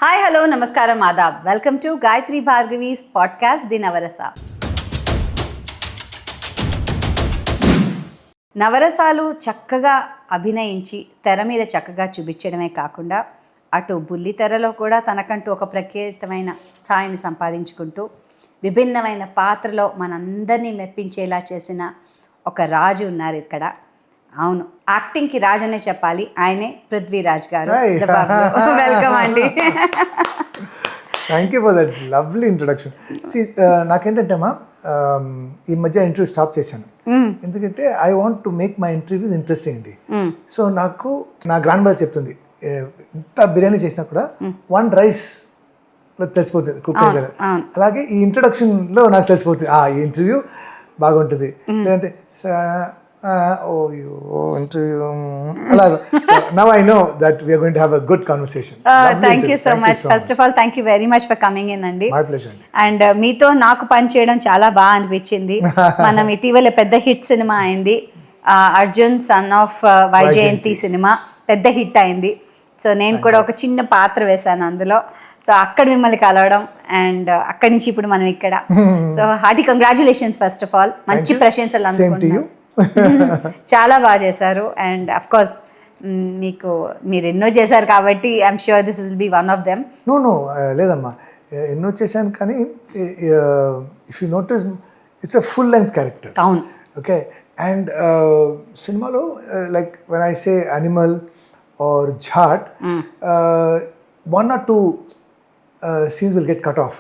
Hi hello నమస్కారం ఆదాబ్ welcome to Gayatri Bhargavi's podcast the Navarasa. నవరసాలు చక్కగా అభినయించి తెర మీద చక్కగా చూపించడమే కాకుండా అటు బుల్లితెరలో కూడా తనకంటూ ఒక ప్రత్యేకమైన స్థాయిని సంపాదించుకుంటూ విభిన్నమైన పాత్రలో మనందరినీ మెప్పించేలా చేసిన ఒక రాజు ఉన్నారు ఇక్కడ. అవును, యాక్టింగ్కి రాజు అనే చెప్పాలి, ఆయనే పృథ్వీరాజ్ గారు. వెల్కమ్ అండి. Thank you for that lovely introduction. నాకేంటంటే అమ్మా, ఈ మధ్య ఇంటర్వ్యూ స్టాప్ చేశాను, ఎందుకంటే I want to make my interviews interesting అండి. సో నాకు నా గ్రాండ్ మదర్ చెప్తుంది, ఇంత బిర్యానీ చేసినా కూడా వన్ రైస్ తెలిసిపోతుంది కుక్ అయ్యే. అలాగే ఈ ఇంట్రొడక్షన్లో నాకు తెలిసిపోతుంది ఈ ఇంటర్వ్యూ బాగుంటుంది, లేదంటే ఇంటర్వ్యూ అలాగా. Now I know that we are going to have a good conversation. Thank you so much. First of all thank you very much for coming in అండి. My pleasure. అండ్ మీతో నాకు పని చేయడం చాలా బాగా అనిపించింది. మనం ఇటీవల పెద్ద హిట్ సినిమా అయింది, Arjun son of Vyjayanthi cinema పెద్ద హిట్ అయింది. సో నేను కూడా ఒక చిన్న పాత్ర వేశాను అందులో. సో అక్కడ మిమ్మల్ని కలవడం అండ్ అక్కడి నుంచి ఇప్పుడు మనం ఇక్కడ. So hearty congratulations first of all. మంచి ప్రశంసలు అందుకుంటున్నాను. చాలా బాగా చేశారు. అండ్ అఫ్ కోర్స్ మీరు ఎన్నో చేశారు కాబట్టి I'm sure this will be one of them. No లేదమ్మా, ఎన్నో చేశాను కానీ if you notice it's a full length character. అవును. ఓకే. అండ్ సినిమాలో like when I say animal or jhat, one or two scenes will get cut off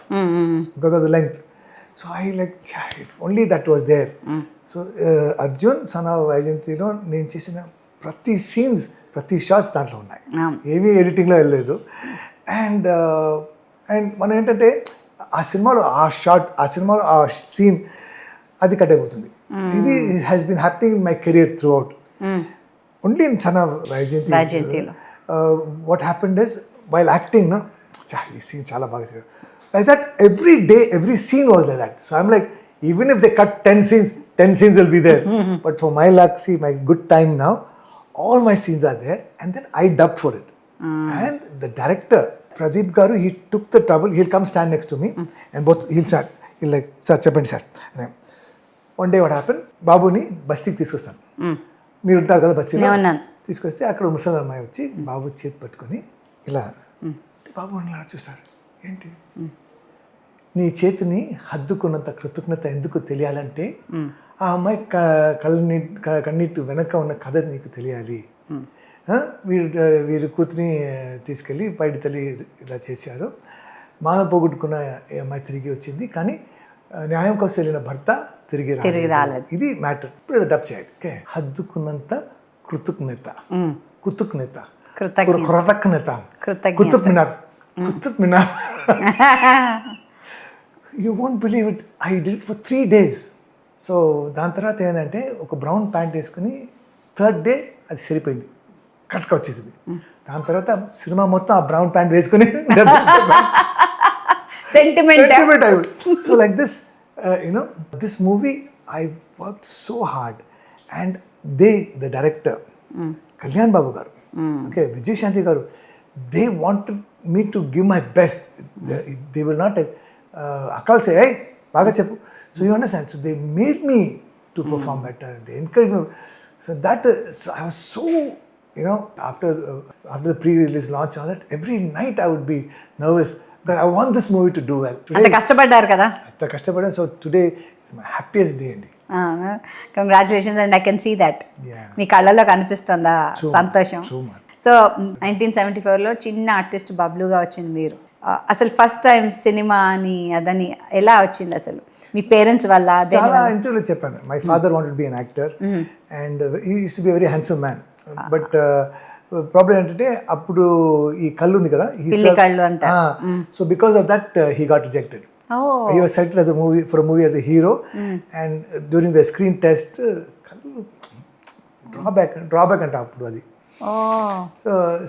because of the length. So I like, if only that was there. So Arjun son of Vyjayanthi lo నేను చేసిన ప్రతి scenes ప్రతి shots దాంట్లో ఉన్నాయి, ఏమీ ఎడిటింగ్లో వెళ్ళలేదు. And మనం ఏంటంటే ఆ సినిమాలో ఆ షాట్, ఆ సినిమాలో ఆ సీన్ అది కట్ అయిపోతుంది. ఇది has been happening in my career throughout. Only in son of Vyjayanthi. What happened is, while acting, this scene chala baga chesaru. Like that, every day, every scene was like that. So I'm like, even if they cut 10 scenes will be there. But for my luck, see, my good time now, all my scenes are there. And then I dubbed for it. And the director, Pradeep Garu, he took the trouble. He'll come stand next to me, and he'll start. He'll like, sir, cheppandi sir. One day what happened? Babuni bastiki తీసుకొస్తాను. మీరు ఉంటారు కదా బస్సులో, తీసుకొస్తే అక్కడ ముసలి అమ్మాయి వచ్చి బాబు చేతి పట్టుకొని ఇలా, బాబు అని ఇలా చూస్తారు, ఏంటి నీ చేతిని హద్దుకున్నంత కృతజ్ఞత ఎందుకు తెలియాలంటే ఆ అమ్మాయి కన్నీటి వెనక ఉన్న కథ నీకు తెలియాలి. వీరి కూతురిని తీసుకెళ్ళి బయట తల్లి ఇలా చేశారు, మాన పోగొట్టుకున్న అమ్మాయి తిరిగి వచ్చింది, కానీ న్యాయం కోసం వెళ్ళిన భర్త తిరిగి రాలేదు. ఇది మ్యాటర్. ఇప్పుడు డబ్ చేయాలి. ఓకే. హద్దుకున్నంత కృతజ్ఞత, కృతజ్ఞత, Qutub Minar. You won't believe it, I did it for 3 days. So దాని తర్వాత ఏంటంటే ఒక బ్రౌన్ ప్యాంట్ వేసుకుని థర్డ్ డే అది సరిపోయింది, కరెక్ట్గా వచ్చేసింది. దాని తర్వాత సినిమా మొత్తం ఆ బ్రౌన్ ప్యాంట్ వేసుకుని sentiment. So like this, this movie I worked so hard, and the director Kalyan Babu garu, okay, Vyjayanthi garu, they wanted me to give my best. They will not akal say, hey baga cheppu. So you understand, so they made me to perform better, they encouraged me. So that so I was so, after the pre-release launch and all that, every night I would be nervous because I want this movie to do well. అంత కష్టపడ్డారు కదా. అంత కష్టపడ్డాను. So today it's my happiest day అండి. Congratulations and I can see that. మీ కళ్ళలో కనిపిస్తుందా సంతోషం. సో 1974లో చిన్న ఆర్టిస్ట్ బబ్లూగా వచ్చింది మీరు. అసలు ఫస్ట్ టైం సినిమా అని అదని ఎలా వచ్చింది అసలు? మీ పేరెంట్స్ వల్ల? చాలా ఇంటర్వ్యూలో చెప్పాను, my father wanted to be an actor and he used to be very handsome man. But problem ఏంటంటే అప్పుడు ఈ కళ్ళు ఉంది కదా, so because of that he got rejected. He was selected as a movie as a hero, and during the screen test kallu drawback anta appudu adi.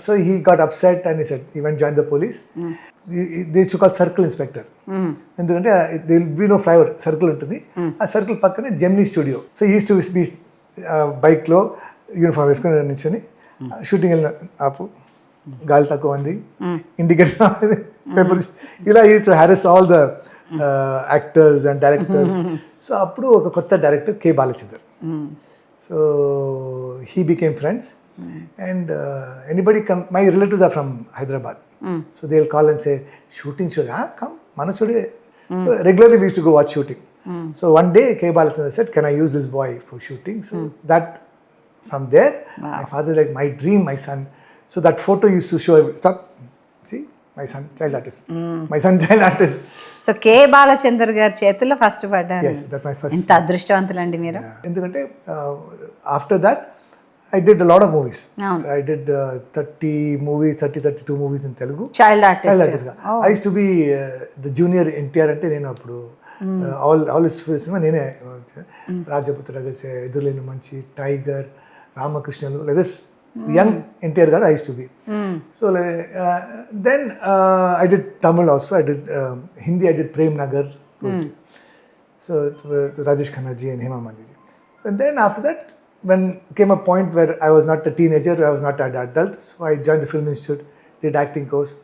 So he got upset and he said he went join the police. They used to call circle inspector, ఎందుకంటే there will be no flyover, circle ఉంటుంది, ఆ circle పక్కనే Gemini studio. So he used to be bike లో uniform వేసుకొని నిల్చొని shooting వెళ్ళిన ఆపు గాలి తక్కువ ఉంది, ఇండికేటర్ పేపర్, ఇలా use to harass all the actors and director. So అప్పుడు ఒక కొత్త director K Balachander. So he became friends and anybody come, my relatives are from Hyderabad. So they will call and say shooting show come మన studio. So regularly we use to go watch shooting. So one day K Balachandra said, can I use this boy for shooting? So that from there, my father like, my dream, my son. So that photo used to show, stop, see, my son, child artist, my son, child artist. So K Balachander గారి చేతుల్లో first పడ్డారు. Yes, that's my first. ఎంత అదృష్టవంతులండి మీరు. ఎందుకంటే after that I did a lot of movies. I did 32 movies in Telugu. Child artist. I used to be the junior NTR అంటే నేను అప్పుడు all is cinema నేనే, రాజపుత్ర రగసే, ఎదురులేని మంచి, టైగర్, రామకృష్ణలు, లేదా young NTR garu I use to be. So then I did Tamil also, I did Hindi, I did Prem Nagar, so Rajesh Khannaji and Hema Malini. And then after that, when came a point where I was not a teenager, I was not an adult, so I joined the Film Institute, did acting course,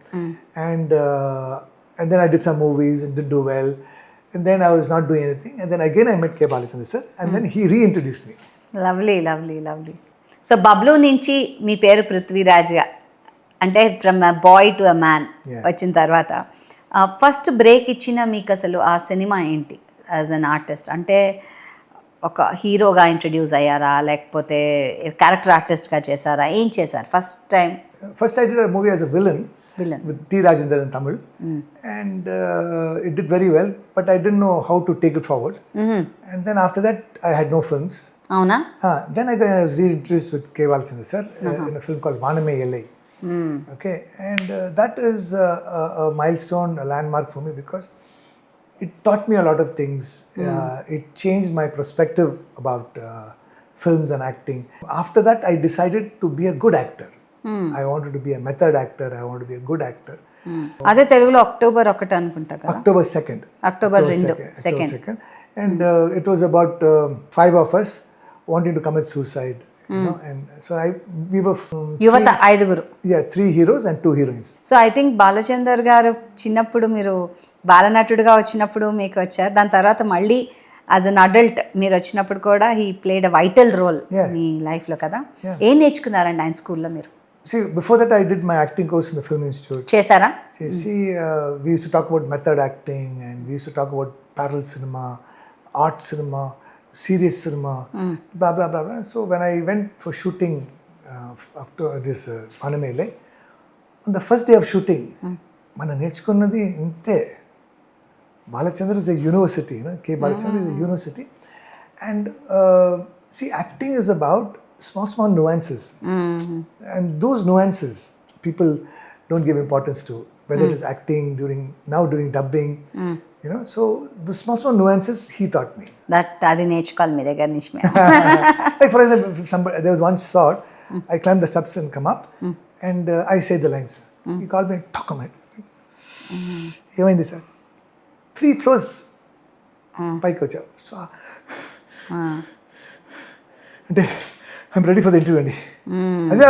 and then I did some movies and did do well. And then I was not doing anything. And then again I met K. Balachandra sir. And then he reintroduced me. Lovely lovely lovely. So Bablu నుంచి మీ పేరు పృథ్వీరాజ్గా, అంటే from a boy to a man వచ్చిన తర్వాత first break ఇచ్చిన మీకు అసలు ఆ సినిమా ఏంటి యాజ్ అన్ ఆర్టిస్ట్? అంటే ఒక హీరోగా ఇంట్రడ్యూస్ అయ్యారా, లేకపోతే క్యారెక్టర్ ఆర్టిస్ట్గా చేశారా, ఏం చేశారు first time? First I did a movie as a villain. With T. Rajendran in Tamil, and it did very well, but I didn't know how to take it forward. And then after that, I had no films. Avuna? Then I was reintroduced with K. Balachandra sir in a film called Vaname LA. Okay, and that is a milestone, a landmark for me, because it taught me a lot of things. It changed my perspective about films and acting. After that, I decided to be a good actor. I wanted to be a method actor. I wanted to be a good actor. అదే తెలుగులో October 1 అనుకుంటా కదా. October 2nd. October 2nd. And it was about 5 of us wanting to commit suicide. You know, and so we were యువత 5. 3 heroes and 2 heroines. So I think Balachander గారు చిన్నప్పుడు మీరు బాలనటుడిగా వచ్చినప్పుడు మీకు వచ్చారు, దాని తర్వాత మళ్ళీ యాజ్ అన్ అడల్ట్ మీరు వచ్చినప్పుడు కూడా he played a vital role మీ లైఫ్లో కదా. ఏం నేర్చుకున్నారండి ఆయన స్కూల్లో మీరు? See, before that I did my acting course in the Film Institute. చేశారా? See, we used to talk about method acting, and we used to talk about parallel cinema, art cinema, serious cinema, blah blah blah blah. So when I went for shooting up to this Panamele, on the first day of shooting, mana నేర్చుకున్నది ఇంతే. Balachandra is a university, you know, K. Balachandra is a university, and see, acting is about small nuances, and those nuances people don't give importance to, whether it is acting during dubbing, you know. So the small nuances he taught me. That adi నేర్చుకోవాలి మీ దగ్గర నుంచి. Like for example, there was one shot, I climbed the steps and come up, and I say the lines. He called me, talk on it. ఏమైంది sir, 3 floors పైకి వచ్చావు. So అంటే I'm ready for the interview అండి. అదే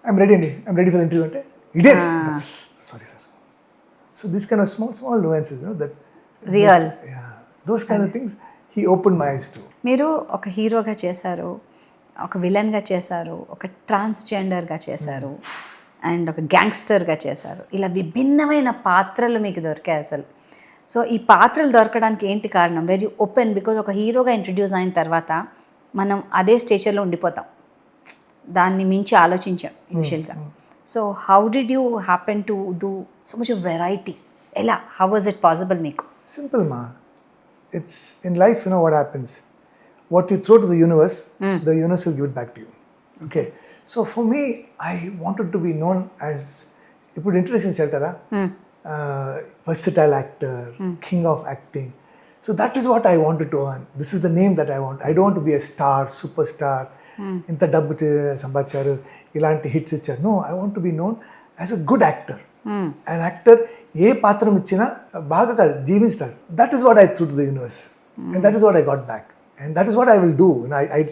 I'm ready అండి, I'm ready for the interview అంటే ఇదే sorry sir. So this kind of small nuances, that real, those kind of things he open my eyes to. మీరు ఒక హీరోగా చేశారు, ఒక విలన్గా చేశారు, ఒక ట్రాన్స్జెండర్గా చేశారు, అండ్ ఒక గ్యాంగ్స్టర్గా చేశారు. ఇలా విభిన్నమైన పాత్రలు మీకు దొరికాయి అసలు. సో ఈ పాత్రలు దొరకడానికి ఏంటి కారణం? వెరీ ఓపెన్, బికాజ్ ఒక హీరోగా ఇంట్రడ్యూస్ అయిన తర్వాత మనం అదే స్టేషన్లో ఉండిపోతాం, దాన్ని మించి ఆలోచించాం యూజువల్గా. So how did you happen to do so much variety? ఎలా, హౌ వాజ్ ఇట్ పాసిబుల్ మీకు? Simple ma, it's in life, you know what happens, what you throw to the universe, the universe will give it back to you. Okay, so for me, I wanted to be known as, ఇప్పుడు introduction చేస్తారా, versatile actor, king of acting. So that is what I wanted to earn. This is the name that I want. I don't want to be a star, superstar. ఇంత డబ్బు సంపాదించారు, ఇలాంటి hits ఇచ్చారు. No, I want to be known as a good actor. An actor ఏ పాత్రం ఇచ్చినా బాగా కాదు జీవిస్తారు. That is what I threw to the universe, and that is what I got back, and that is what I will do. And I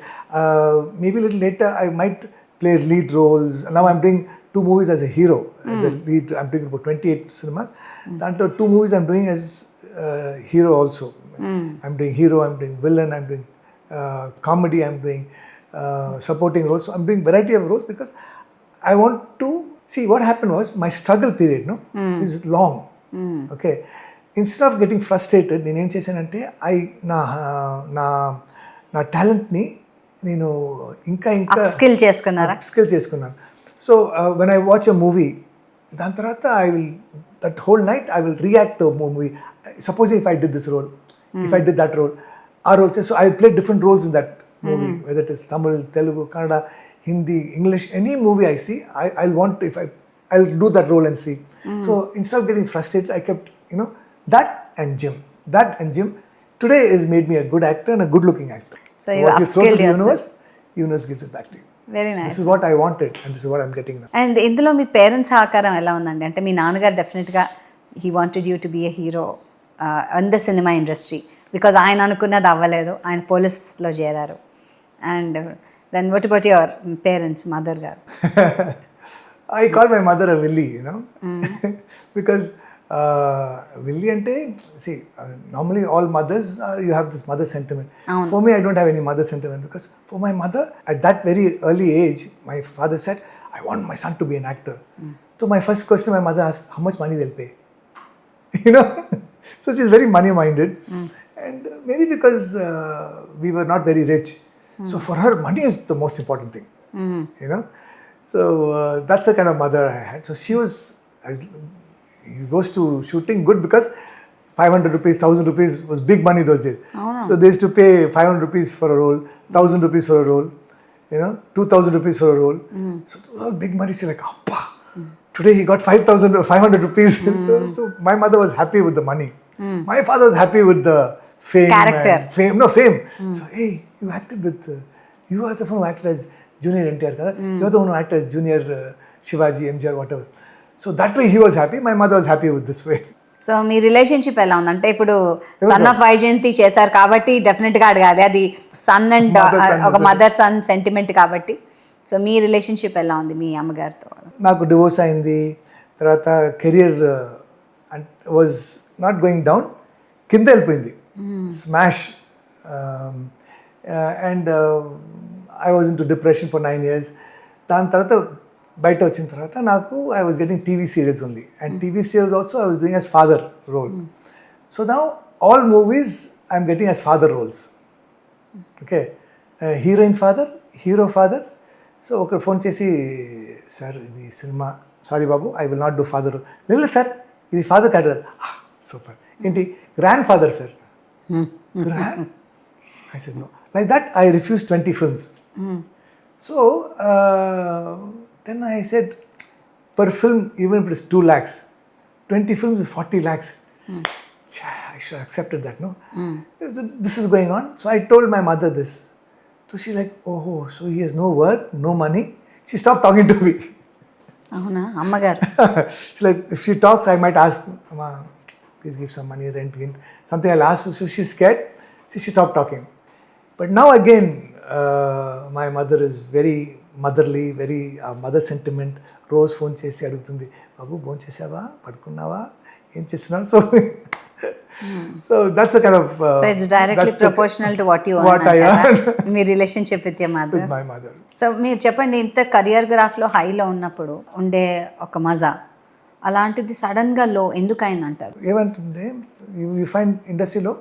maybe a little later I might played lead roles. Now I'm doing 2 movies as a hero, as a lead. I'm doing about 28 cinemas. That 2 movies I'm doing as hero also. I'm doing hero, I'm doing villain, I'm doing comedy, I'm doing supporting roles. So I'm doing variety of roles because I want to see what happened was my struggle period. No, this is long. Okay, instead of getting frustrated, నేను ఏం చేశానంటే నా టాలెంట్ని నేను ఇంకా skill చేసుకున్నాను. So when I watch a movie, దాని తర్వాత that whole night I will react to movie. Suppose if I did this role, if I did that role, ఆ role so I play different roles in that movie, whether it is Tamil, Telugu, Kannada, Hindi, English, any movie I see, I'll want, I'll do that role and see. So instead of getting frustrated, I kept, that and gym. Today has made me a good actor and a good looking actor. So you upskilled yourself. Universe gives it back to you. Very nice. This is what I wanted and this is what I'm getting now. And ఇందులో మీ parents సహకారం ఎలా ఉందండి? అంటే మీ నాన్నగారు డెఫినెట్గా he wanted you to be a hero in the cinema industry because ఆయన అనుకున్నది అవ్వలేదు, ఆయన పోలీస్లో చేరారు. And then what about your parents, mother garu? I call my mother a Villi, because Villi ante, see, normally all mothers, you have this mother sentiment. For me, I don't have any mother sentiment because for my mother, at that very early age, my father said, I want my son to be an actor. So my first question my mother asked, how much money they'll pay? So she's very money minded. And maybe because we were not very rich. So for her, money is the most important thing, So that's the kind of mother I had. So she he goes to shooting good because 500 rupees, 1000 rupees was big money those days. So they used to pay 500 rupees for a role, 1000 rupees for a role, 2000 rupees for a role. So those are big money. She's like, Appa, today he got 500 rupees. So my mother was happy with the money. My father was happy with the fame. Character. Fame. So, hey, you acted with, you are the one who acted as Junior NTR, you are the one who acted as Junior Shivaji, MGR, whatever. So that way he was happy, my mother was happy with this way. So మీ relationship ఎలా ఉందంటే ఇప్పుడు son of Vyjayanthi చేశారు కాబట్టి డెఫినెట్గా అడగాలి, అది son and ఒక మదర్ సన్ సెంటిమెంట్ కాబట్టి. సో మీ రిలేషన్షిప్ ఎలా ఉంది మీ అమ్మగారితో? నాకు డివోర్స్ అయింది, తర్వాత career was not going down, కింద వెళ్ళిపోయింది, smash. And I was into depression for 9 years. దాని తర్వాత బయట వచ్చిన తర్వాత నాకు I was getting TV serials only, and TV serials also I was doing as father role. So now all movies I'm getting as father roles. Okay, heroine father, hero father. So ఒకరు phone చేసి, sir ఇది cinema, sorry బాబు I will not do father role. లేదు sir ఇది father character. Super, ఏంటి grand father sir? Grand? I said no. Like that, I refused 20 films. So then I said, per film, even if it is 2 lakhs, 20 films is 40 lakhs. I should have accepted that, no? So this is going on. So I told my mother this. So she's like, oh, so he has no work, no money. She stopped talking to me. అవునా అమ్మగారు? She's like, if she talks, I might ask, Mama, please give some money, rent, something I'll ask. So she's scared. So she stopped talking. But now again, my mother is very motherly, very mother sentiment. Rose phone chesi adugutundi, babu phone chesava, padukunnava, em chestunavu? So that's the kind of so it's directly proportional to what you earn. What I earn. Me relationship with your mother? With my mother. So మీరు చెప్పండి, ఇంత career గ్రాఫ్లో హైలో ఉన్నప్పుడు ఉండే ఒక మజా, అలాంటిది సడన్గా లో ఎందుకు అయిందంటారు? ఏమంటుంటే, యూ ఫైండ్ ఇండస్ట్రీలో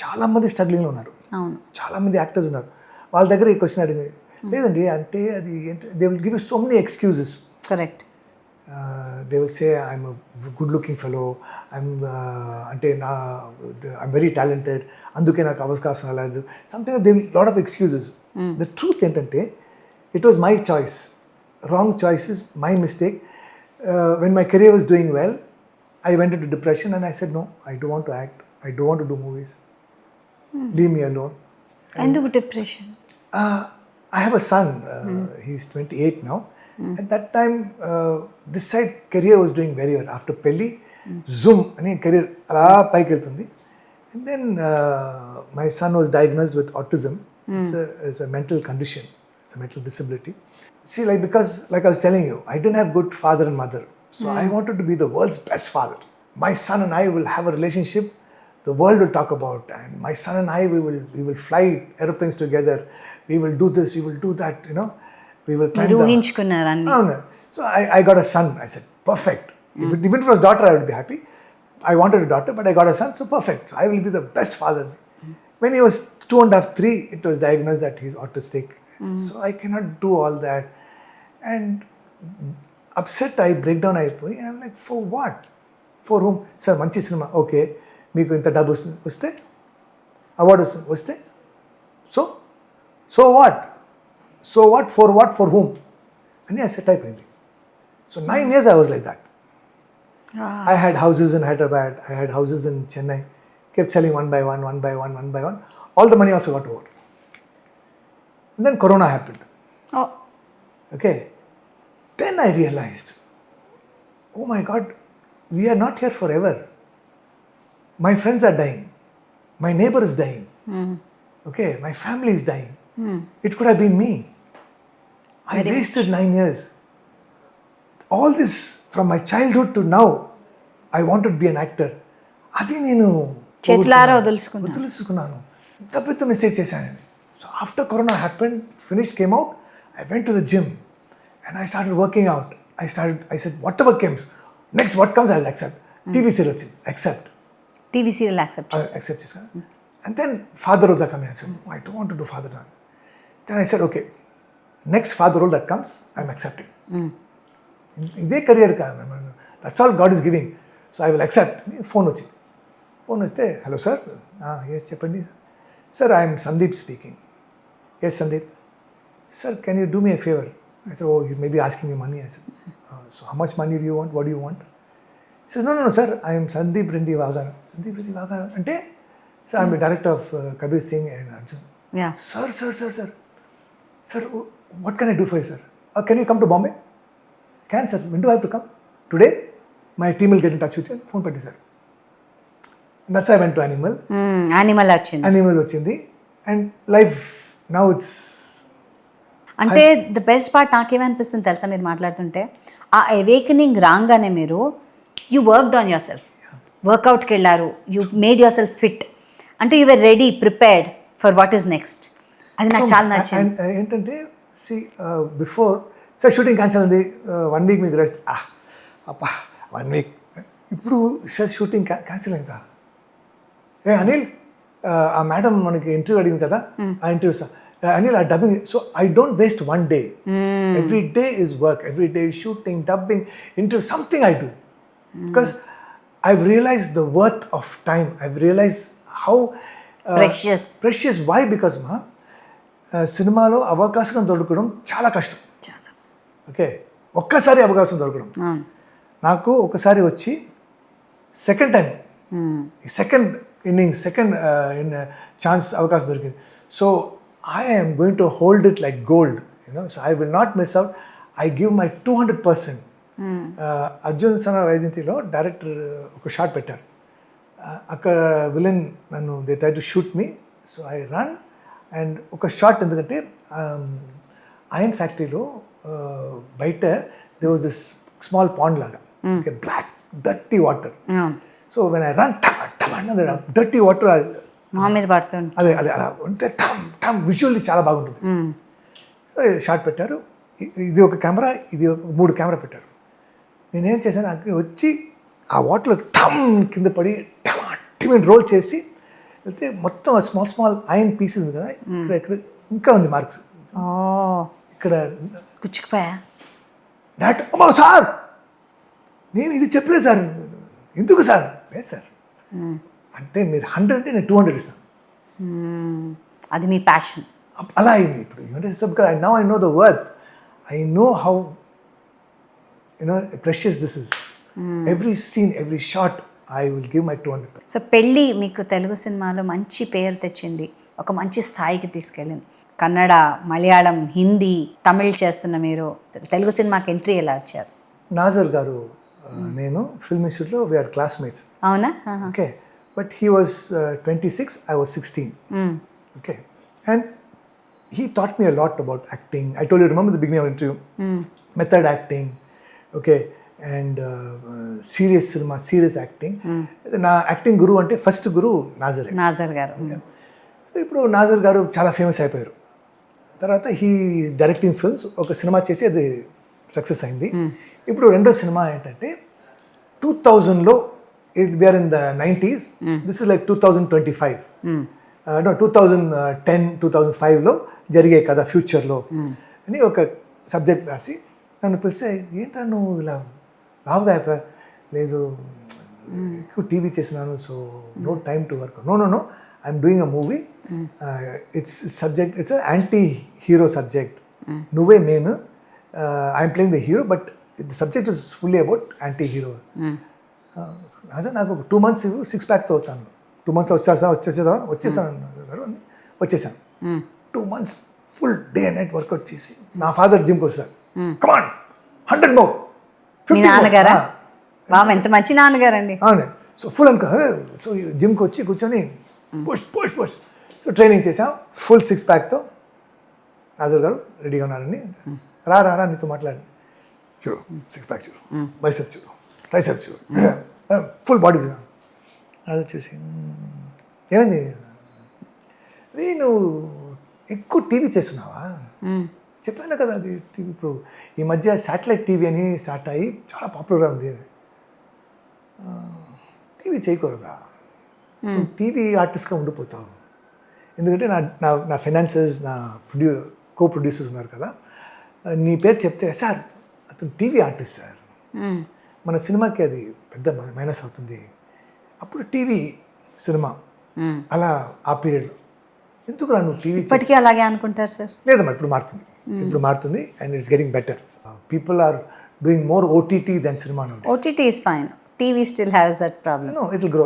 చాలామంది స్ట్రగ్లింగ్లో ఉన్నారు. అవును, చాలామంది యాక్టర్స్ ఉన్నారు. వాళ్ళ దగ్గర ఈ క్వశ్చన్ అడిగింది లేదండి, అంటే అది they will give you so many excuses. Correct. They will say I'm good looking fellow, అంటే ఐఎమ్ వెరీ టాలెంటెడ్, అందుకే నాకు అవకాశం రాలేదు. Something they will lot of excuses. The truth ఏంటంటే, it was my choice. Wrong choice is my mistake. When my career was doing well, I went into depression and I said, no, I don't want to act. I don't want to do movies. Leave me alone. Enduku depression? I have a son. He's 28 now. At that time, this side career was doing very well. After Pelli, zoom, ani career ala paiki veltundi. And then my son was diagnosed with autism. It's a mental condition. the mental disability. See, like, because like I was telling you, I didn't have good father and mother. So I wanted to be the world's best father. My son and I will have a relationship the world will talk about. And my son and I, we will fly aeroplanes together. We will do this, we will do that, you know. We will climb the... No. So I got a son. I said, perfect. Even if it was daughter, I would be happy. I wanted a daughter, but I got a son, so perfect. So I will be the best father. When he was 2.5, 3, it was diagnosed that he's autistic. So I cannot do all that. And upset, I break down. I'm like, for what? For whom? Sir, manchi cinema. Okay. Meeku inta dabu vaste? Award vaste? So what? So what? For what? For whom? And I said, type anything. So 9 years I was like that. I had houses in Hyderabad, I had houses in Chennai, kept selling one by one. All the money also got over. And then Corona happened. Oh. Okay. Then I realized, oh my God, we are not here forever. My friends are dying. My neighbor is dying. Okay, my family is dying. It could have been me. I wasted 9 years. All this from my childhood to now, I wanted to be an actor. అది నేను చేతులారా వదులుసుకున్నాను. ఇంత పెద్ద mistake చేశాను. So after Corona happened, finished, came out, I went to the gym and I started working out. I said, whatever comes, next what comes, I'll accept. TV serial వచ్చింది, accept. TV serial accept చేశాను. And then father roles are coming. I said, I don't want to do father role. Then I said, okay, next father role that comes, I'm accepting. ఇదే career కాదు, that's all God is giving, so I will accept. Phone వస్తే hello sir, yes చెప్పండి sir, I'm Sandeep speaking. Yes Sandeep sir, can you do me a favour? I said, oh you may be asking me money. I said, so how much money do you want, what do you want? Sir, no sir, I'm Sandeep Reddy వాగారు. సందీప్ రెడ్డి వాగారు అంటే, sir I'm the director of Kabir Singh and Arjun. Sir what can I do for you sir? Can you come to Bombay? Can sir, when do I have to come? Today? My team will get in touch with you. Phone petti sir. And that's why I went to Animal. Animal వచ్చింది. And life now it's... అంటే the best part నాకేమనిపిస్తుంది తెలుసా మీరు మాట్లాడుతుంటే, ఆ awakening రాగానే మీరు you worked on yourself, వర్కౌట్కి వెళ్ళారు, you made yourself fit, అంటే you were ready, prepared for what is next. అది నాకు చాలా నచ్చింది. ఏంటంటే బిఫోర్ సార్ షూటింగ్ క్యాన్సిల్ ఉంది, 1 week మీకు రెస్ట్, అప్పా 1 week. ఇప్పుడు సార్ షూటింగ్ క్యాన్సిల్ అయిందా? అనిల్, ఆ మేడం మనకి ఇంటర్వ్యూ అడిగింది కదా, ఆ ఇంటర్వ్యూ సార్ అనిల్, ఆ dubbing. So I don't waste 1 day. Every day is work, every day is shooting, dubbing, interview, something I do. Because I've realized the worth of time. I've realized how precious. Why? Because సినిమాలో అవకాశం దొరకడం చాలా కష్టం. Okay, ఒక్కసారి అవకాశం దొరకడం. నాకు ఒకసారి వచ్చి second time, second innings, second chance అవకాశం దొరికింది. So I am going to hold it like gold, you know. So I will not miss out. I give my 200%. Arjun son వైజయంతిలో డైరెక్టర్ ఒక షాట్ పెట్టారు, అక్కడ విలన్ నన్ను they try to shoot me. So I run and ఒక shot, ఎందుకంటే iron ఫ్యాక్టరీలో బయట they was this small pond లాగా, black dirty water. So when I run dirty water అదే అలా ఉంటే టమ్ విజువల్లీ చాలా బాగుంటుంది. సో షాట్ పెట్టారు, ఇది ఒక కెమెరా, ఇది 3 కెమెరా పెట్టారు. నేనేం చేశాను, అక్కడ వచ్చి ఆ వాటర్లో టమ్ కింద పడి టమ్ రోల్ చేసి వెళ్తే మొత్తం స్మాల్ ఐరన్ పీస్ ఉంది కదా, ఇక్కడ ఇంకా ఉంది మార్క్స్, ఇక్కడ గుచ్చుకుపోయా. అమ్మా సార్, నేను ఇది చెప్పలేదు సార్, ఎందుకు సార్? లేదు సార్ అంటే మీరు 100 అంటే నేను 200 ఇస్తాను. అది మీ ప్యాషన్. అలా అయింది ఇప్పుడు. Because now I know the worth, I know how precious this is. Every scene, every shot, I will give my 200%. So పెళ్ళి మీకు తెలుగు సినిమాలో మంచి పేరు తెచ్చింది, ఒక మంచి స్థాయికి తీసుకెళ్ళింది. కన్నడ, మలయాళం, హిందీ, తమిళ్ చేస్తున్న మీరు తెలుగు సినిమాకి ఎంట్రీ ఎలా వచ్చారు? నాజర్ గారు, నేను ఫిల్మ్ ఇన్స్టిట్యూట్లో వీఆర్ క్లాస్మేట్స్. అవునా? Okay, but he was 26, I was 16. Okay, and he taught me a lot about acting. I told you, remember the beginning of the interview? Method acting, okay, and serious cinema, serious acting. నా acting గురువు అంటే first గురువు నాజర్ గారు. So ఇప్పుడు నాజర్ గారు చాలా famous అయిపోయారు. తర్వాత హీ డైరెక్టింగ్ ఫిల్మ్స్, ఒక సినిమా చేసి అది సక్సెస్ అయింది. ఇప్పుడు రెండో సినిమా ఏంటంటే 2000లో, we're in the 90s, this is like 2025, 2010, 2005లో జరిగే కదా ఫ్యూచర్లో అని ఒక సబ్జెక్ట్ రాసి నన్ను పిలిస్తే, ఏంటా నువ్వు ఇలా లావుగా అయిపోయా? లేదు, ఎక్కువ టీవీ చేసినాను, so no time to work. No I'm doing a movie, it's subject, it's anti hero subject, నువ్వే main, I'm playing the hero, but the subject is fully about anti hero. అదే నాకు ఒక 2 months 6 packతో అవుతాను, 2 monthsలో వచ్చేసాను. 2 months full day and night workout చేసి, నా father జిమ్కి వస్తారు, కమాన్ 100 more. మీ నాన్నగారా? ఎంత మంచి నాన్నగారండి. అవును. సో ఫుల్ అనుకో, సో జిమ్కి వచ్చి కూర్చొని push push push, so training చేసాం ఫుల్ 6 packతో. నాజర్ గారు రెడీగా ఉన్నారని, రా నీతో మాట్లాడి, చూడు 6 pack చూడు, బైసెప్ చూడు, ట్రైసెప్ చూడు, ఫుల్ బాడీ చూడు. అది వచ్చేసి, ఏమైంది నువ్వు ఎక్కువ టీవీ చేస్తున్నావా? చెప్పాను కదా, అది టీవీ ఇప్పుడు ఈ మధ్య శాటిలైట్ టీవీ అని స్టార్ట్ అయ్యి చాలా పాపులర్గా ఉంది. టీవీ చేయకూడదా? టీవీ ఆర్టిస్ట్గా ఉండిపోతావు. ఎందుకంటే నా ఫైనాన్సర్స్, నా కో ప్రొడ్యూసర్స్ ఉన్నారు కదా, నీ పేరు చెప్తే, సార్ అతను టీవీ ఆర్టిస్ట్ సార్, మన సినిమాకి అది పెద్ద మైనస్ అవుతుంది. అప్పుడు టీవీ సినిమా అలా ఆ పీరియడ్లో ఎందుకు రా నువ్వు టీవీ? ఇప్పటికీ అలాగే అనుకుంటారు సార్? లేదమ్మా, ఇప్పుడు మారుతుంది and it's getting better. People are doing more OTT than cinema. OTT is fine. TV still has that problem. No, it will grow.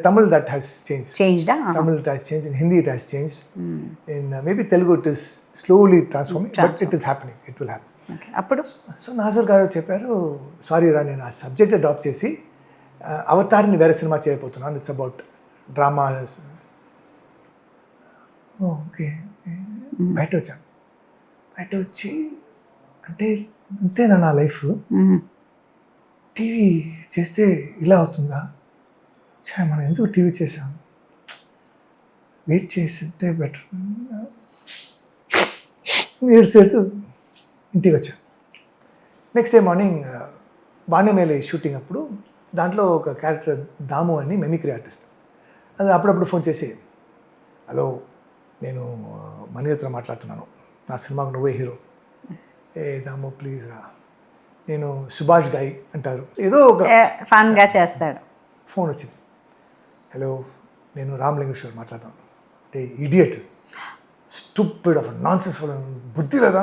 Tamil that has changed. Changed? Tamil it has changed. In Hindi it has changed. In maybe Telugu it is slowly transforming, but it is happening. It will happen. Okay. అప్పుడు so Nazar గారు చెప్పారు, sorry రా, నేను ఆ subject drop చేసి అవతార్ని వేరే cinema చేయబోతున్నాను. It's about drama. Okay, బయట వచ్చి అంటే అంతేనా నా లైఫ్? టీవీ చేస్తే ఇలా అవుతుందా? మనం ఎందుకు టీవీ చేసాం, వెయిట్ చేస్తే బెటర్. ఏడ్చేస్తూ ఇంటికి వచ్చాను. నెక్స్ట్ డే మార్నింగ్ బాణమేలి షూటింగ్ అప్పుడు దాంట్లో ఒక క్యారెక్టర్ దాము అని మెమిక్రీ ఆర్టిస్ట్, అది అప్పుడప్పుడు ఫోన్ చేసి, హలో నేను మణిరత్న మాట్లాడుతున్నాను, నా సినిమాకు నువ్వే హీరో, ఏ దాము ప్లీజ్ రా, నేను సుభాష్ గాయ్ అంటారు, ఏదో ఒక ఫన్గా చేస్తాడు. ఫోన్ వచ్చింది, హలో నేను రామలింగేశ్వర్ మాట్లాడతాను. అంటే idiot, stupid of nonsense, full బుద్ధి లేదా,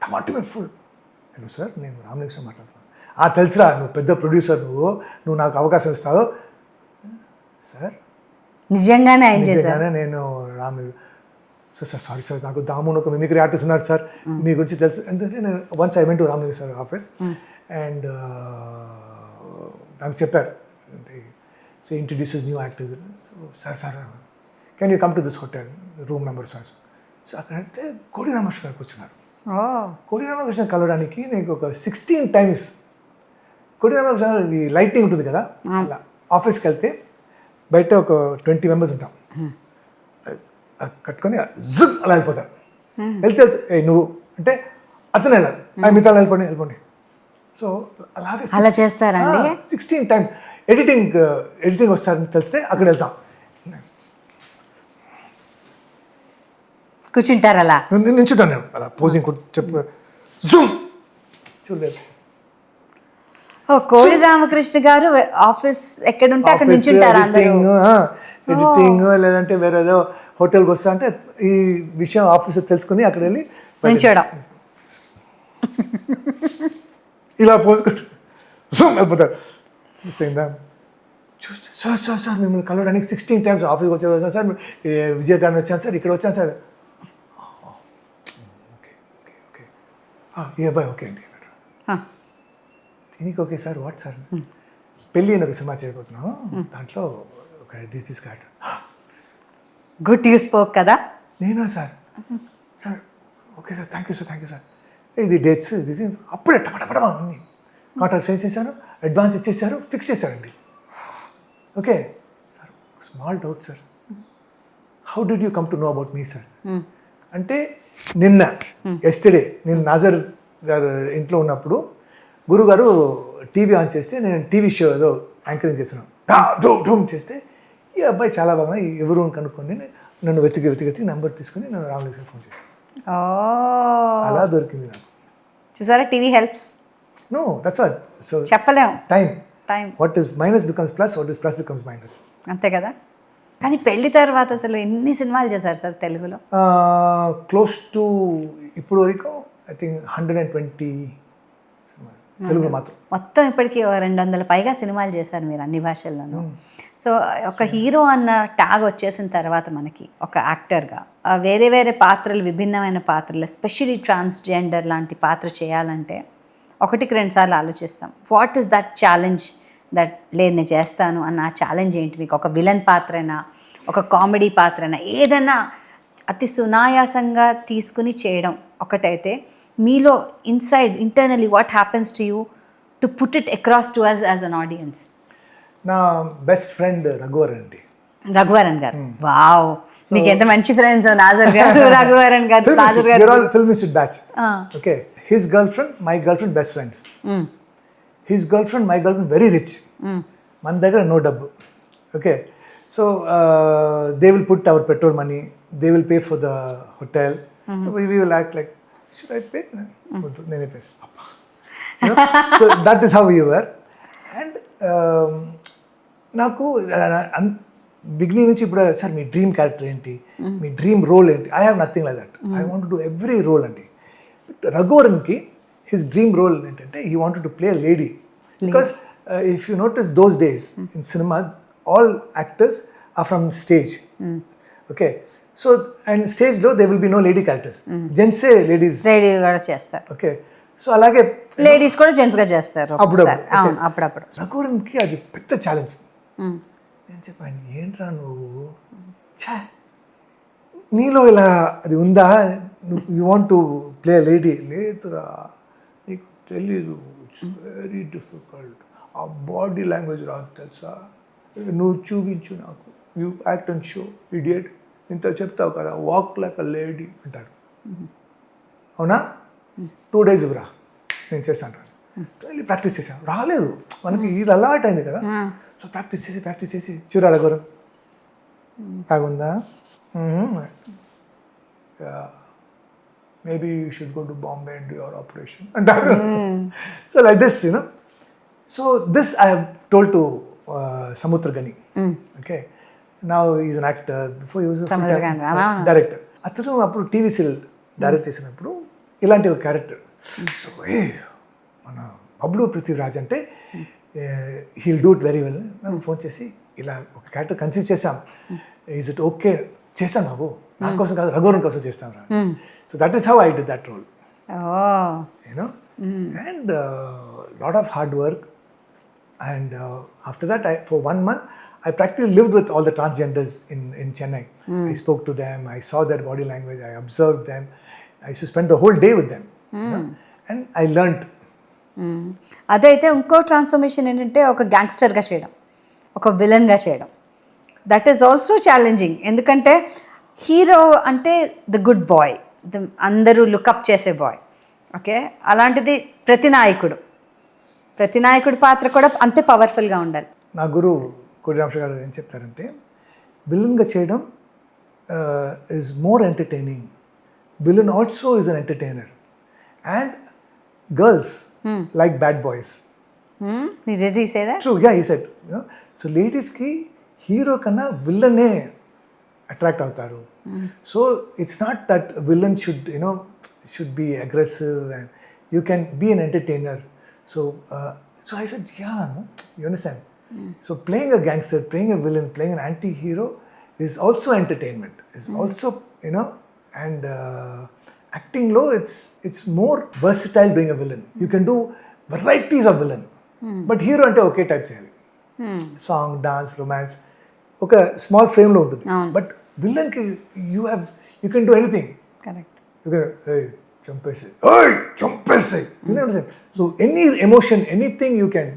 టమాటో ఫుల్. హలో సార్, నేను రామలింగేశ్వర్ మాట్లాడుతున్నాను. తెలుసురా, నువ్వు పెద్ద ప్రొడ్యూసర్, నువ్వు నాకు అవకాశం ఇస్తావు. సార్ నిజంగానే నేను రామలింగ సార్, సారీ సార్, నాకు దామును ఒక మిమిక్రీ ఆర్టిస్ట్ ఉన్నారు సార్, మీ గురించి తెలుసు. ఎందుకంటే నేను once I went to Ramalinga sir office and నాకు చెప్పారు, so introduces new actors. So sir can you come to this hotel room number sir. So అక్కడైతే కోడి రామకృష్ణ గారికి వచ్చినారు. కోడి రామకృష్ణ కలవడానికి నీకు ఒక 16 times కోడి రామకృష్ణ ఇది లైటింగ్ ఉంటుంది కదా, అలా ఆఫీస్కి వెళ్తే బయట ఒక 20 members ఉంటాం, కట్టుకొని జుమ్ అలా వెళ్ళిపోతారు. వెళ్తే నువ్వు అంటే అతను వెళ్ళాలి, మిగతా వెళ్ళిపోండి. సో అలాగే అలా చేస్తారండి. 16 times ఎడిటింగ్ వస్తారని తెలిస్తే అక్కడ వెళ్తాం, కూర్చుంటారు, అలా నిల్చుంటాను నేను, అలా పోజింగ్ చెప్పు, జూమ్ చూడలేదు. కోడి రామకృష్ణ గారు ఆఫీస్ ఎక్కడుంటే అక్కడ నిల్చుంటారు అందరూ. ఎడిటింగ్ లేదంటే వేరే ఏదో హోటల్కి వస్తా అంటే ఈ విషయం ఆఫీసర్ తెలుసుకుని అక్కడ వెళ్ళి నిల్చోడం, ఇలా పోసుకుంటూ వెళ్ళిపోతారు. చూస్తే సార్ మిమ్మల్ని కలవడానికి 16 times ఆఫీస్కి వచ్చాను సార్, విజయగారిని వచ్చాను సార్, ఇక్కడ వచ్చాను సార్. ఓకే ఏ అబ్బాయి ఓకే అండి, దీనికి ఓకే సార్, వాట్ సార్, పెళ్ళి అని ఒక సినిమా చేయబోతున్నాము, దాంట్లో ఒక తీసుకాడు. గుడ్ యూ స్పోక్ కదా. నేనా sir, sir okay sir, thank you sir, ఇది డేట్స్ ఇది అప్పుడే టపటపడమా అన్ని కాంట్రాక్ట్ సైన్ చేశారు, అడ్వాన్స్ ఇచ్చేసారు, ఫిక్స్ చేశారండి. Okay sir, small doubt sir, how did you come to know about me sir అంటే, నిన్న ఎస్టర్డే నేను నాజర్ గారు ఇంట్లో ఉన్నప్పుడు గురుగారు టీవీ ఆన్ చేస్తే నేను టీవీ షో ఏదో యాంకరింగ్ చేస్తున్నాను, డూమ్ చేస్తే ఈ అబ్బాయి చాలా బాగా ఎవరు కనుక్కొని నన్ను వెతికి నెంబర్ తీసుకొని నన్ను రామలింగ ఫోన్ చేశాను. అలా దొరికింది నాకు. చూసారా, TV helps. No that's what. So చెప్పలేం, time what is minus becomes plus, what is plus becomes minus. అంతే కదా. కానీ పెళ్లి తర్వాత అసలు ఎన్ని సినిమాలు చేశారు సార్ తెలుగులో? క్లోజ్ టు ఇప్పుడు వరకు ఐ థింక్ 120 తెలుగు మాత్రం. మొత్తం ఇప్పటికీ 200 పైగా సినిమాలు చేశారు మీరు అన్ని భాషల్లోనూ. సో ఒక హీరో అన్న ట్యాగ్ వచ్చేసిన తర్వాత మనకి ఒక యాక్టర్గా వేరే వేరే పాత్రలు, విభిన్నమైన పాత్రలు, ఎస్పెషలీ ట్రాన్స్జెండర్ లాంటి పాత్ర చేయాలంటే 1-2 సార్లు ఆలోచిస్తాం. What is that challenge that లేదు నేను చేస్తాను అన్న ఆ ఛాలెంజ్ ఏంటి మీకు? ఒక విలన్ పాత్రైనా, ఒక కామెడీ పాత్రైనా, ఏదైనా అతి సునాయాసంగా తీసుకుని చేయడం ఒకటైతే, మీలో internally what happens to you to put it across to us as an audience? నా బెస్ట్ ఫ్రెండ్ రఘువరన్ గారు. వావ్, మీకు ఎంత మంచి ఫ్రెండ్స్! నాజర్ గారు, రఘువరన్ గారు, నాజర్ గారు. ఫిల్మిస్ట్ batch. Okay, his girlfriend, my girlfriend best friends. His girlfriend, my girlfriend very rich. మన దగ్గర no డబ్బు. Okay, so they will put our petrol money, they will pay for the hotel. So we will act like should I pay, నేనే pay. So that is how you were. And నాకు beginning నుంచి ఇప్పుడు sir మీ dream character ఏంటి, మీ dream role ఏంటి? I have nothing like that. I want to do every role అండి. రఘువరన్కి హిస్ డ్రీమ్ రోల్ ఏంటంటే he wanted to play a lady. Because if you notice those days in cinema all actors are from stage. Okay, so and స్టేజ్లో they will be no lady characters. జెంట్సే ladies కూడా చేస్తారు. Okay, so అలాగే ladies కూడా జెంట్స్గా చేస్తారు అప్పుడప్పుడు. రఘువరన్కి అది పెద్ద ఛాలెంజ్. నేను చెప్పాను, ఏంట్రా నువ్వు, ఛా నీలో ఇలా అది ఉందా, you want to play lady? లేదురా, నీకు తెలీదు, ఇట్స్ వెరీ డిఫికల్ట్. ఆ బాడీ లాంగ్వేజ్ రాదు తెలుసా, నువ్వు చూపించు నాకు, you act and show idiot, ఇంత చెప్తావు కదా, వాక్ లైక్ అ లేడీ అంటారు. అవునా, 2 days ఇవ్వరా, నేను చేస్తాను. వెళ్ళి ప్రాక్టీస్ చేశాను, రాలేదు మనకి, ఇది అలవాటు అయింది కదా. సో ప్రాక్టీస్ చేసి చూరా రఘువరన్ బాగుందా, maybe you should go to Bombay and do your operation అంటారు. So like this you know. So this I have told to Samuthirakani. Okay, now is an actor, before he was director. అతను అప్పుడు టీవీ సీరియల్ డైరెక్ట్ చేసినప్పుడు ఇలాంటి ఒక character. So మన బబ్లూ పృథ్వీరాజ్ అంటే he'll do it very well. నాకు phone చేసి ఇలా ఒక క్యారెక్టర్ కన్సీవ్ చేశాం, ఈజ్ ఇట్ ఓకే? చేశాను బాబు, నా కోసం కాదు రఘువరన్ కోసం చేస్తాం రా. So that is how I did that role, you know. And lot of hard work. And after that, for 1 month, I practically lived with all the transgenders in Chennai. I spoke to them, I saw their body language, I observed them. I used to spend the whole day with them. You know? And I learned. అదైతే ఇంకో transformation ఏంటంటే ఒక గ్యాంగ్స్టర్గా చేయడం, ఒక విలన్గా చేయడం. That is also challenging. ఎందుకంటే hero అంటే ద గుడ్ బాయ్, అందరూ లుకప్ చేసే బాయ్. ఓకే, అలాంటిది ప్రతి నాయకుడి పాత్ర కూడా అంతే పవర్ఫుల్గా ఉండాలి. నా గురువు కోడిరామశ గారు ఏం చెప్తారంటే, విలన్గా చేయడం is more entertaining. Villain also is an entertainer. And girls like bad boys. Did he say that? True, yeah, he said. You know, so ladies ki hero kanna villain ne attract avtaru. So it's not that villain should be aggressive, and you can be an entertainer. So I said, yeah, no, you understand. So playing a gangster, playing a villain, playing an anti-hero is also entertainment. It's also, and acting low, it's more versatile being a villain. You can do varieties of villain. But hero ante okay type cheyali. Song, dance, romance, oka small frame lo untundi. But villain ki you can do anything. Correct. Hey, champese. Hey, champese. You know what I'm saying? So any emotion, anything you can.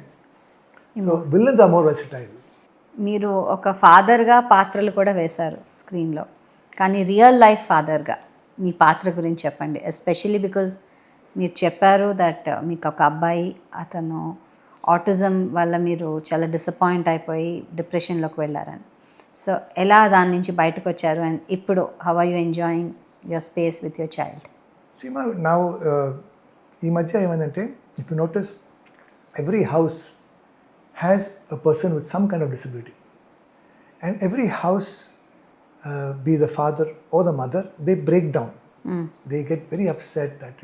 So villains are more versatile. మీరు ఒక ఫాదర్గా పాత్రలు కూడా వేశారు స్క్రీన్లో, కానీ real life ఫాదర్గా మీ పాత్ర గురించి చెప్పండి. ఎస్పెషల్లీ బికాజ్ మీరు చెప్పారు దట్ మీకు ఒక అబ్బాయి, అతను ఆటిజం వల్ల మీరు చాలా డిసప్పాయింట్ అయిపోయి డిప్రెషన్లోకి వెళ్ళారని. సో ఎలా దాని నుంచి బయటకు వచ్చారు, అండ్ ఇప్పుడు how are you enjoying your space with your child? Seema, now ఈ మధ్య ఏమైందంటే, if you notice, every house has a person with some kind of disability, and every house, be the father or the mother, they break down. They get very upset that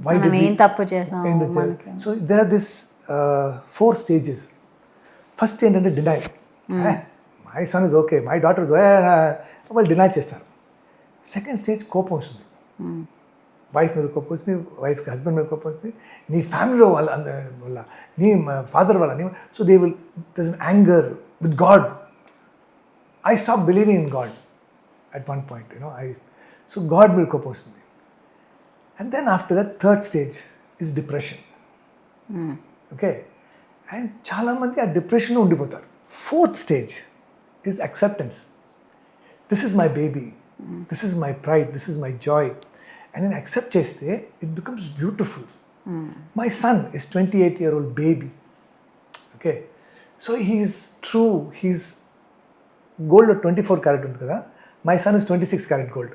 why did మనం we ఏం తప్పు చేసాం in the child. So there are this 4 stages. First ఏంటంటే deny. My son is okay, my daughter is వాళ్ళు deny చేస్తారు. Second stage కోపం వస్తుంది. Wife మీద కోపం వస్తుంది, వైఫ్కి హస్బెండ్ మీద కోపం వస్తుంది, నీ ఫ్యామిలీలో వల్ల నీ ఫాదర్ వల్ల నీ. So they will there is anger with God. I stop believing in God at one point. So God మీద కోపం వస్తుంది. And then after that third stage is depression. Okay, and చాలామంది ఆ డిప్రెషన్లో ఉండిపోతారు. Fourth stage is acceptance. This is my baby, this is my pride, this is my joy. And then accept cheste, it becomes beautiful. My son is 28-year-old baby. Okay, so he is true. He's gold 24 karat undi kada. My son is 26 karat gold.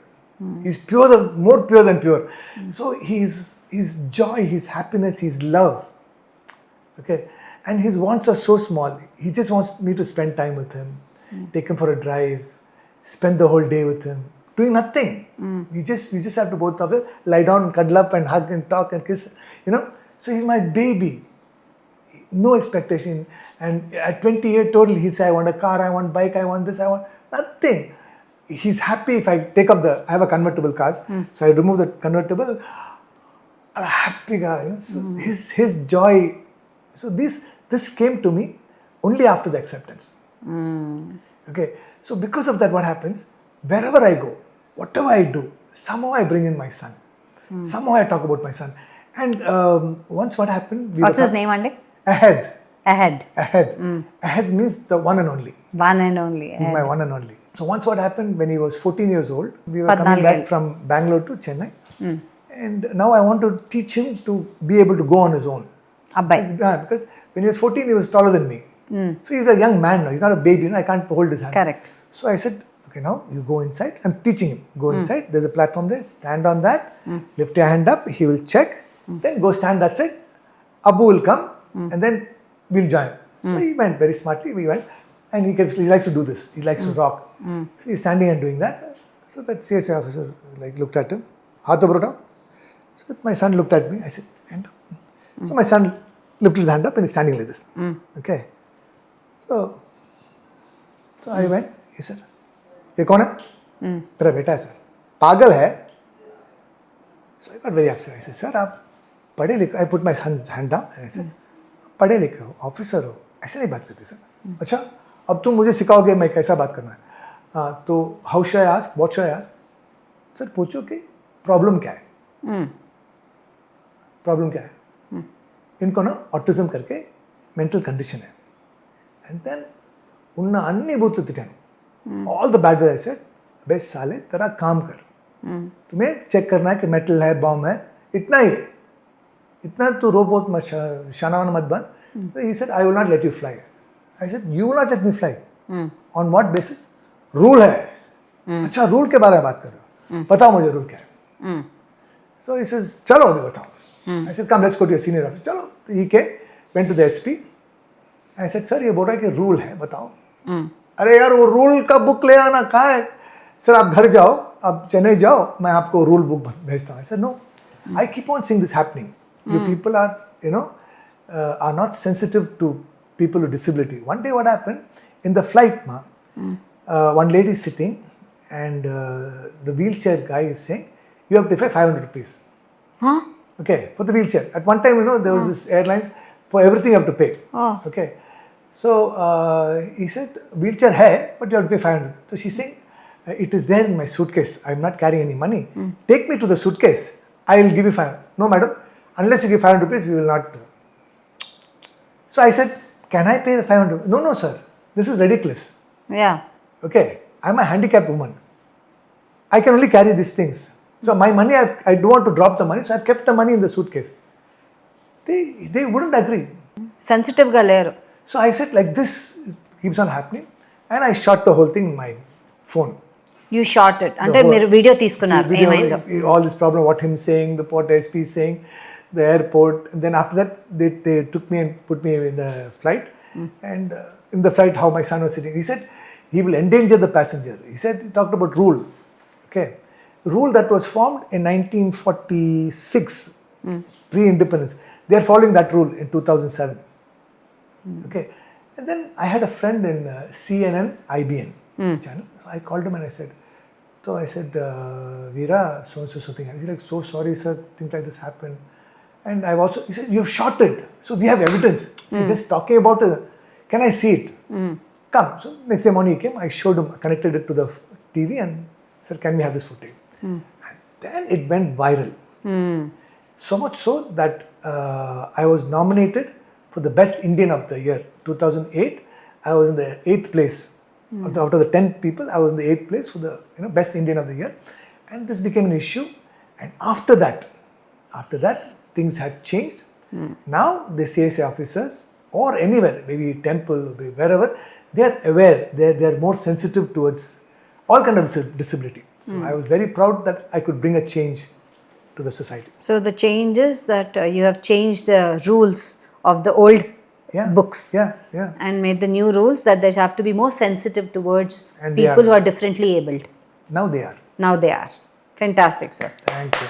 He's pure, more pure than pure. So his joy, his happiness, his love. Okay, and his wants are so small. He just wants me to spend time with him, take him for a drive, spend the whole day with him. Doing nothing. We just have to both of us lie down, cuddle up, and hug and talk and kiss. So he's my baby. No expectation. And at 28, totally, he said, I want a car, I want bike, I want this, I want nothing. He's happy if I take off I have a convertible car, so I remove the convertible. A happy guy. So his joy. So this came to me only after the acceptance. Okay. So because of that, what happens? Wherever I go, whatever I do, somehow I bring in my son. Somehow I talk about my son. And once what happened? What's his name, Andy? Ahead. Ahead. Ahead means the one and only. One and only. He's my one and only. So once what happened, when he was 14 years old, we were coming back from Bangalore to Chennai. And now I want to teach him to be able to go on his own. Abbai. Because when he was 14, he was taller than me. So he's a young man now. He's not a baby. I can't hold his hand. Correct. So I said, okay, now you go inside. I'm teaching him. Go inside. There's a platform there. Stand on that. Lift your hand up. He will check. Then go stand that side. Abu will come. And then we'll join. So he went very smartly. We went. And he likes to do this. He likes to rock. So he's standing and doing that. So that CSI officer looked at him. Hatha brota. So my son looked at me. I said, hand up. So my son lifted his hand up and he's standing like this. Okay. So I went. He said, ये कौन है? मेरा बेटा है sir, पागल है. So I got very upset. I said, sir, आप पढ़े लिखे. I put my son's hand down and I said, पढ़े लिखे हो, ऑफिसर हो, ऐसे नहीं बात करते सर. अच्छा, अब तुम मुझे सिखाओगे मैं कैसा बात करना है. तो how should I ask? What should I ask? Sir पूछो कि प्रॉब्लम क्या है. प्रॉब्लम क्या है? इनको ना ऑटिज्म करके मेंटल कंडीशन है. एंड देन उन्ना अन्नी बूतలు తిట్టాను. All the bad guys I said, बे साले तेरा काम कर, तुम्हें चेक करना है कि मेटल है, बॉम्ब है, इतना ही है, इतना तू रोबोट मत शानावाना मत बन. He said, I will not let you fly. I said, you will not let me fly. On what basis? Rule है. अच्छा, रूल के बारे में बात कर रहे हो, बताओ मुझे रूल क्या है. So he says, चलो अभी बताओ. I said, come let's go to your senior office. चलो. He came, went to the SP. I said, sir ये बोल रहा है कि रूल है, बताओ. अरे यार वो रूल का बुक ले आना, कहाँ है? सर आप घर जाओ, आप चेन्नई जाओ, मैं आपको रूल बुक भेजता हूँ. I said, no. I keep on seeing this happening. You people are, are not sensitive to people with disability. One day what happened, in the flight, one lady is sitting and the wheelchair guy is saying, you have to pay 500 rupees. Huh? Okay, for the wheelchair. At one time, there was this airlines, for everything you have to pay. Oh. Okay. So he said, wheelchair hai, but you have to pay 500. So she's saying, It is there in my suitcase. I'm not carrying any money. Take me to the suitcase. I will give you 500. No, madam. Unless you give 500 rupees, we will not. So I said, can I pay the 500? No, sir. This is ridiculous. Yeah. Okay. I'm a handicapped woman. I can only carry these things. So my money, I don't want to drop the money. So I've kept the money in the suitcase. They wouldn't agree. Sensitive గా లేరు. So I said, like this keeps on happening. And I shot the whole thing in my phone. You shot it. అంటే మీరు video తీసుకున్నారు ఏమైందో. All this problem, what him saying, the port SP saying, the airport. And then after that, they took me and put me in the flight. And in the flight, how my son was sitting. He said, he will endanger the passenger. He said, he talked about rule. Okay. Rule that was formed in 1946, pre-independence. They are following that rule in 2007. Okay. And then I had a friend in CNN, IBN channel. So I called him and I said, Veera, so thing. He's like, so sorry, sir, things like this happened. And he said, you've shot it. So we have evidence. So just talking about it, can I see it? Come. So next day morning he came, I showed him, connected it to the TV and said, can we have this footage? And then it went viral. So much so that I was nominated for the Best Indian of the Year. 2008, I was in the 8th place. Out of the 10 people, I was in the 8th place for the Best Indian of the Year. And this became an issue. And after that, things had changed. Now, the CSA officers, or anywhere, maybe temple, maybe wherever, they are aware, they are more sensitive towards all kind of disability. So I was very proud that I could bring a change to the society. So the change is that you have changed the rules of the old books and made the new rules that they have to be more sensitive towards people who are differently abled. Now they are. Fantastic, sir. Thank you.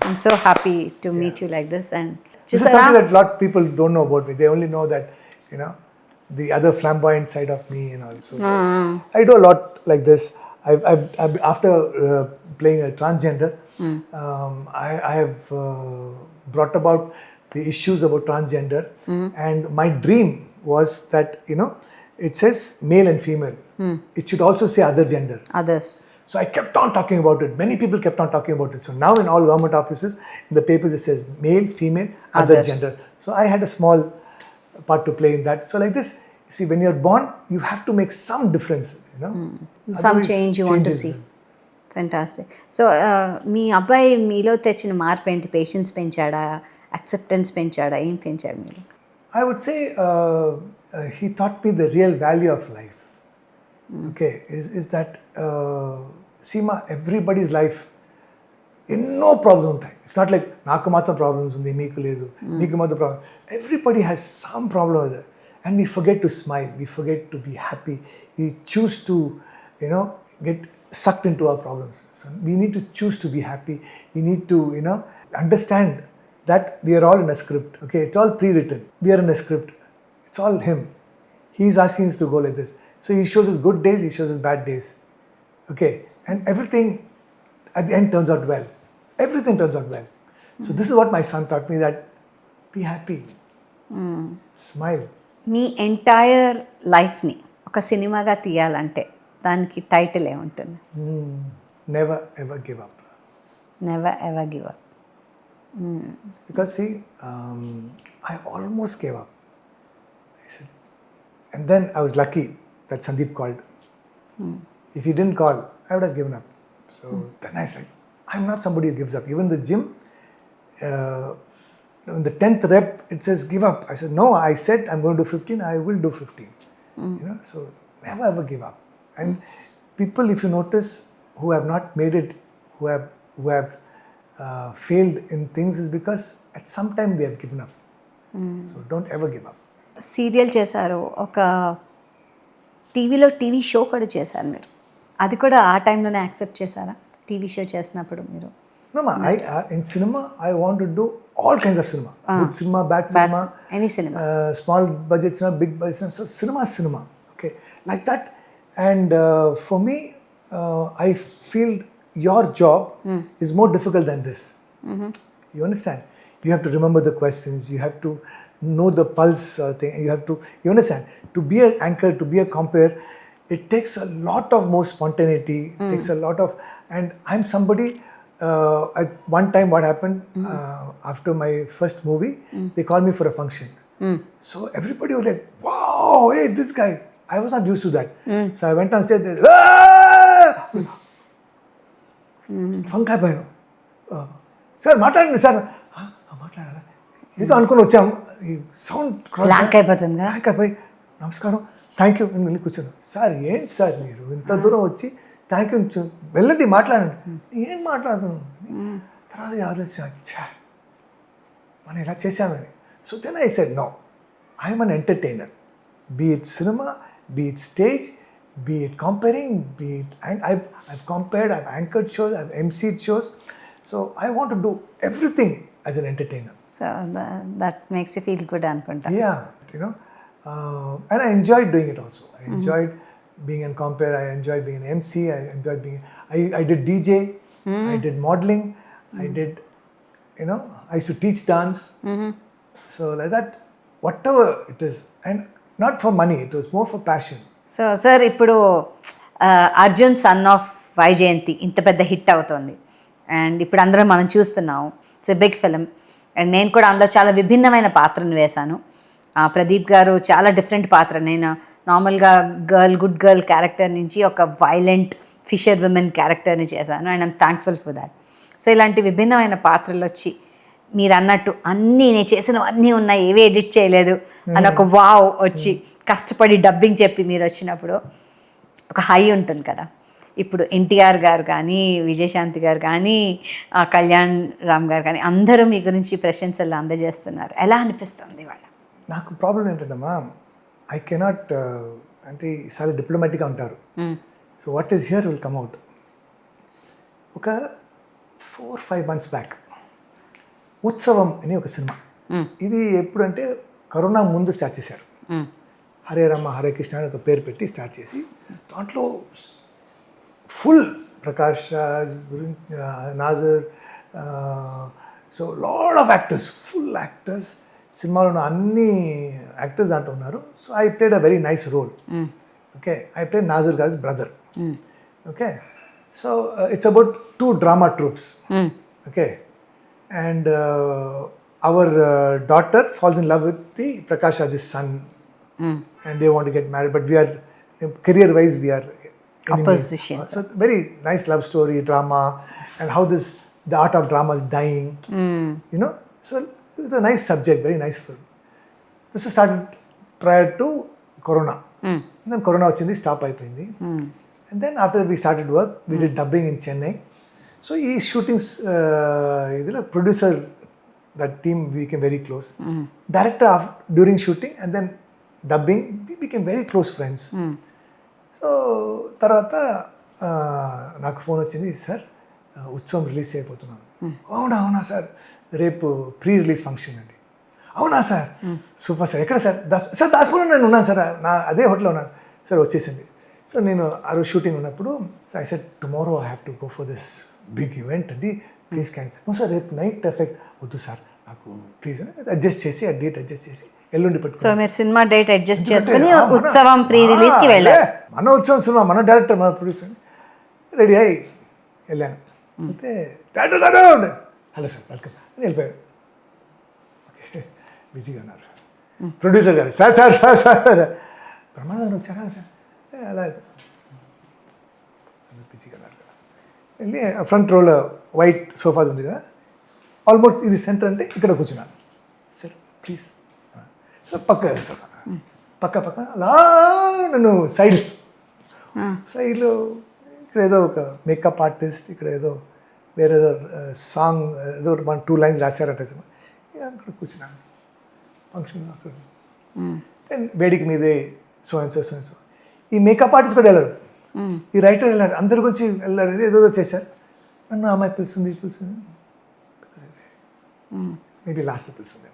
I'm so happy to meet you like this. And this is something that a lot of people don't know about me. They only know that, the other flamboyant side of me and all. So I do a lot like this. I've after playing a transgender, I have brought about the issues about transgender, and my dream was that it says male and female. It should also say other gender. Others. So I kept on talking about it. Many people kept on talking about it. So now in all government offices, in the papers it says male, female, other gender. So I had a small part to play in that. So like this, see, when you're born, you have to make some difference. Some change you want to see. Fantastic. So మీ అబ్బాయి మీలో తెచ్చిన మార్పు ఏంటి? Patience పెంచాడా, acceptance పెంచాడా, ఏం పెంచాడు మీరు? I would say he taught me the real value of life. Okay, is that Seema, everybody's life ఎన్నో problems ఉంటాయి. ఇట్స్ నాట్ లైక్ నాకు మాత్రం ప్రాబ్లమ్స్ ఉంది, మీకు లేదు, మీకు మాత్రం problem. Everybody has some problem with that. And we forget to smile, we forget to be happy, we choose to get sucked into our problems. So we need to choose to be happy. We need to understand that we are all in a script. Okay, it's all pre-written. We are in a script. It's all him. He's asking us to go like this. So he shows us good days, he shows us bad days. Okay, and everything at the end turns out well. Everything turns out well. So this is what my son taught me, that be happy. Smile. Me entire లైఫ్ని ఒక సినిమాగా తీయాలంటే దానికి title ఏముంటుంది? Never ever give up. Never ever give up. Because see, I almost gave up. I said, and then I was lucky that Sandeep called. If he didn't call, I would have given up. So then I said, I'm not somebody who gives up. Even the gym, in the 10th rep, it says give up. I said, no, I said I'm going to do 15, I will do 15. So never ever give up. And people, if you notice, who have not made it, who have failed in things, is because at some time they have given up. So don't ever give up. Serial చేశారు, ఒక టీవీలో TV show కూడా చేశారు మీరు. అది కూడా ఆ టైంలోనే యాక్సెప్ట్ చేశారా? టీవీ షో చేసినప్పుడు మీరు? No, ma. In cinema, I want to do all kinds of cinema. Good cinema, bad cinema. Any cinema. Small budget cinema, big budget cinema. So cinema is cinema. Okay, like that. And for me, I feel your job is more difficult than this. You understand? You have to remember the questions. You have to know the pulse thing. You understand? To be an anchor, to be a compere, it takes a lot of more spontaneity, it takes a lot of, and I'm somebody, at one time what happened, after my first movie, they called me for a function. So everybody was like, wow, hey, this guy. I was not used to that. So I went on stage, funk అయిపోయాను. Sir మాట్లాడండి sir, మాట్లాడాలా ఏదో అనుకుని వచ్చాము, ఈ sound blank అయిపోతుంది, blank అయిపోయి నమస్కారం థ్యాంక్ యూ నేను వెళ్ళి కూర్చోను. సార్ ఏం సార్ మీరు ఇంత దూరం వచ్చి థ్యాంక్ యూ వెళ్ళండి మాట్లాడండి. ఏం మాట్లాడుతున్నాను తర్వాత ఆలోచించా మనం ఇలా చేశామని. So then I said no, I'm an entertainer, be it cinema, be it stage, be it comparing, be it I've compared, I've anchored shows, I've emceed shows, so I want to do everything as an entertainer. So that makes you feel good anukunta. Yeah, you know, and I enjoyed doing it also. I enjoyed being an compare, I enjoyed being an MC, I enjoyed being, I did DJ, I did modeling, I did, you know, I used to teach dance. So like that, whatever it is, and not for money, it was more for passion. So sir ఇప్పుడు Arjun son of Vyjayanthi ఇంత పెద్ద hit అవుతుంది, and ఇప్పుడు అందరం మనం చూస్తున్నాము, it's a big film. And నేను కూడా అందులో చాలా విభిన్నమైన పాత్రను వేశాను. ప్రదీప్ గారు చాలా డిఫరెంట్ పాత్ర, నేను నార్మల్గా గుడ్ గర్ల్ క్యారెక్టర్ నుంచి ఒక వైలెంట్ ఫిషర్ విమెన్ క్యారెక్టర్ని చేశాను, and I'm thankful for that. So ఇలాంటి విభిన్నమైన పాత్రలు వచ్చి మీరు అన్నట్టు అన్నీ నేను చేసినవి అన్నీ ఉన్నాయి, ఏవి ఎడిట్ చేయలేదు అని ఒక వావ్ వచ్చి కష్టపడి డబ్బింగ్ చెప్పి మీరు వచ్చినప్పుడు ఒక హై ఉంటుంది కదా. ఇప్పుడు ఎన్టీఆర్ గారు కానీ, విజయశాంతి గారు కానీ, కళ్యాణ్ రామ్ గారు కానీ అందరూ మీ గురించి ప్రశంసలు అందజేస్తున్నారు. ఎలా అనిపిస్తుంది వాళ్ళ? నాకు ప్రాబ్లం ఏంటంటమ్మా, ఐ కెనాట్, అంటే చాలా డిప్లొమాటిక్గా ఉంటారు. So what is here will come out. ఒక 4-5 months బ్యాక్ ఉత్సవం అని ఒక సినిమా, ఇది ఎప్పుడంటే కరోనా ముందు స్టార్ట్ చేశారు. హరే రామ హరే కృష్ణ అని ఒక పేరు పెట్టి స్టార్ట్ చేసి దాంట్లో ఫుల్ ప్రకాష్ రాజ్ గురించి, Nassar, so lot of actors, full actors, సినిమాలో ఉన్న అన్ని యాక్టర్స్ దాంట్లో ఉన్నారు. So I played a very nice role. Okay, I played Nassar గాజ్ brother. Okay, so it's about 2 drama troupes. ఓకే, and our daughter falls in love with the Prakash Raj's son, and they want to get married, but we are, career wise we are opposition. So very nice love story drama, and how the art of drama is dying. You know, so it's a nice subject, very nice film. This was started prior to corona, and then corona vachindi, stop అయిపోయింది. And then after we started work, we did dubbing in Chennai. So he shootings, producer, that team we became very close. Director during shooting, and then dubbing, we became very close friends. So తర్వాత నాకు phone వచ్చింది, sir ఉత్సవం release అయిపోతున్నాను. అవునా sir, రేపు pre release function అండి. అవునా sir, super sir, ఎక్కడ సార్? సార్ దాస్పూర్లో నేను ఉన్నాను సార్, నా అదే హోటల్లో ఉన్నాను సార్, వచ్చేసింది. సో నేను ఆ రోజు షూటింగ్ ఉన్నప్పుడు, so I said tomorrow I have to go for this big event అండి, ప్లీజ్ క్యాన్. నో సార్, రేపు నైట్ ఎఫెక్ట్ వద్దు సార్, నాకు ప్లీజ్ అడ్జస్ట్ చేసి, ఆ డేట్ అడ్జస్ట్ చేసి ఎల్లుండి పెట్టుకో. సో మీరు సినిమా డేట్ అడ్జస్ట్ చేసుకుని ఉత్సవం ప్రీ రిలీజ్ కి వెళ్ళారు. మన ఉత్సవం సినిమా, మన డైరెక్టర్, మన ప్రొడ్యూసర్, రెడీ అయ్యి వెళ్ళాను. అయితే హలో సార్ వెల్కమ్ అని వెళ్ళిపోయారు. ఓకే, బిజీగా ఉన్నారు. ప్రొడ్యూసర్ గారు, sir sir sir sir Brahmanandam వచ్చారా? అలా బిజీగా ఉన్నారు కదా. వెళ్ళి ఫ్రంట్ రోలో వైట్ సోఫాస్ ఉంది కదా, ఆల్మోస్ట్ ఇది సెంటర్ అంటే ఇక్కడ కూర్చున్నాను. సార్ ప్లీజ్, సో పక్క సోఫా, పక్క అలా నన్ను సైడ్లో ఇక్కడ ఏదో ఒక మేకప్ ఆర్టిస్ట్, ఇక్కడ ఏదో వేరేదో సాంగ్ ఏదో 2 lines రాశారట, అక్కడ కూర్చున్నాను ఫంక్షన్. అక్కడ వేదిక మీదే సో అండ్ సో ఈ మేకప్ ఆర్టిస్ట్ కూడా వెళ్ళారు, ఈ రైటర్ వెళ్ళారు, అందరి గురించి వెళ్ళారు, ఏదో చేశారు. నన్ను అమ్మాయి పిలుస్తుంది మేబీ లాస్ట్లో పిలుస్తుంది.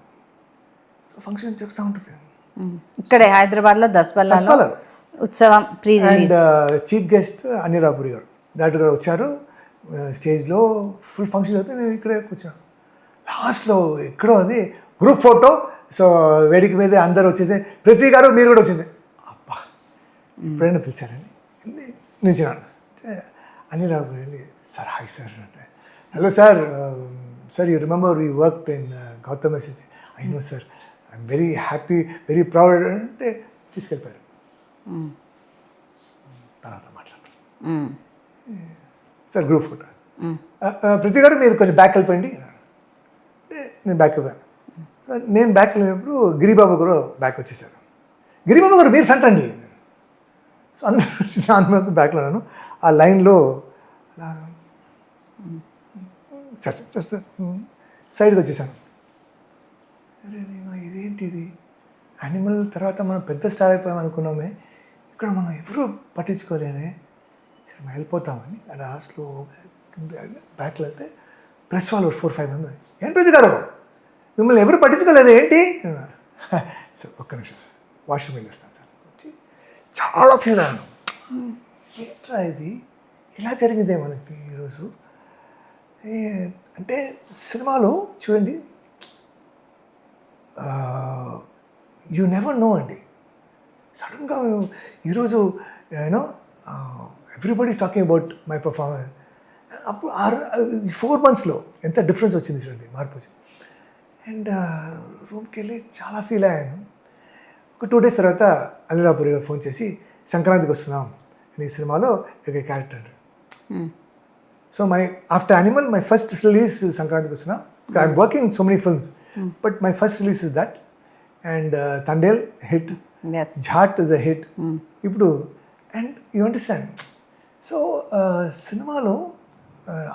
సో ఫంక్షన్ చెప్తూ ఉంటుంది. ఇక్కడే హైదరాబాద్లో దస్పల్లాలో Utsavam pre release. And chief guest అనిరాపురి గారు, డైరెక్టర్ గారు వచ్చారు. స్టేజ్లో ఫుల్ ఫంక్షన్ అయితే నేను ఇక్కడే కూర్చున్నాను. లాస్ట్లో ఎక్కడో అది గ్రూప్ ఫోటో. సో వేదిక మీద అందరు వచ్చేసి, పృథ్వీ గారు మీరు కూడా వచ్చింది. అబ్బా ఎప్పుడైనా పిలిచారండి వెళ్ళి నిల్చున్నాను. అనిల్ రావు వెళ్ళి సార్ హాయ్ సార్ అంటే hello sir sir you remember we work in Gautham SSC I know sir I'm very happy very proud అంటే తీసుకెళ్ళిపోయారు. తర్వాత మాట్లాడతాను సార్ గ్రూప్ ఫోటో ప్రతి గారు మీరు కొంచెం బ్యాక్ వెళ్ళిపోయింది అంటే నేను బ్యాక్ వెళ్ళాను. సో నేను బ్యాక్ వెళ్ళినప్పుడు గిరిబాబు గారు బ్యాక్ వచ్చేసారు. గిరిబాబు గారు మీరు ఫ్రంట్ అండి. సో అందరూ బ్యాక్లో ఉన్నాను. ఆ లైన్లో అలా సార్ సైడ్కి వచ్చేసాను. అరే నేను ఇదేంటి ఇది యానిమల్ తర్వాత మనం పెద్ద స్టార్ అయిపోయాం అనుకున్నామే, ఇక్కడ మనం ఎవరు పట్టించుకోలేనే, సరే మనం వెళ్ళిపోతామని అలా స్లో బ్యాక్లో వెళ్తే ప్రెస్ వాళ్ళు 4-5 మంది ఏం ప్రతి గారు మిమ్మల్ని ఎవరు పట్టించుకోలేదు ఏంటి సార్ ఒక్క నిమిషం సార్ వాష్రూమ్ వెళ్ళొస్తాను సార్ వచ్చి చాలా ఫీల్ అయ్యాను. ఏంట్రా ఇది ఇలా జరిగిందే మనకి ఈరోజు అంటే సినిమాలో చూడండి యూ నెవర్ నో అండి. సడన్గా ఈరోజు you know everybody is talking about my performance. అప్పుడు 4 monthsలో ఎంత డిఫరెన్స్ వచ్చింది చూడండి, మార్పు వచ్చింది. అండ్ రూమ్కి వెళ్ళి చాలా ఫీల్ అయ్యాను. ఒక 2 days తర్వాత అనిరాపురి గారు ఫోన్ చేసి సంక్రాంతికి వస్తున్నాం ఈ సినిమాలో ఒక character. So after Animal my first release సంక్రాంతికి వస్తున్నాం. I'm working so many films but my first release is that. And Thandel hit, that is a hit ఇప్పుడు. And you understand. సో సినిమాలో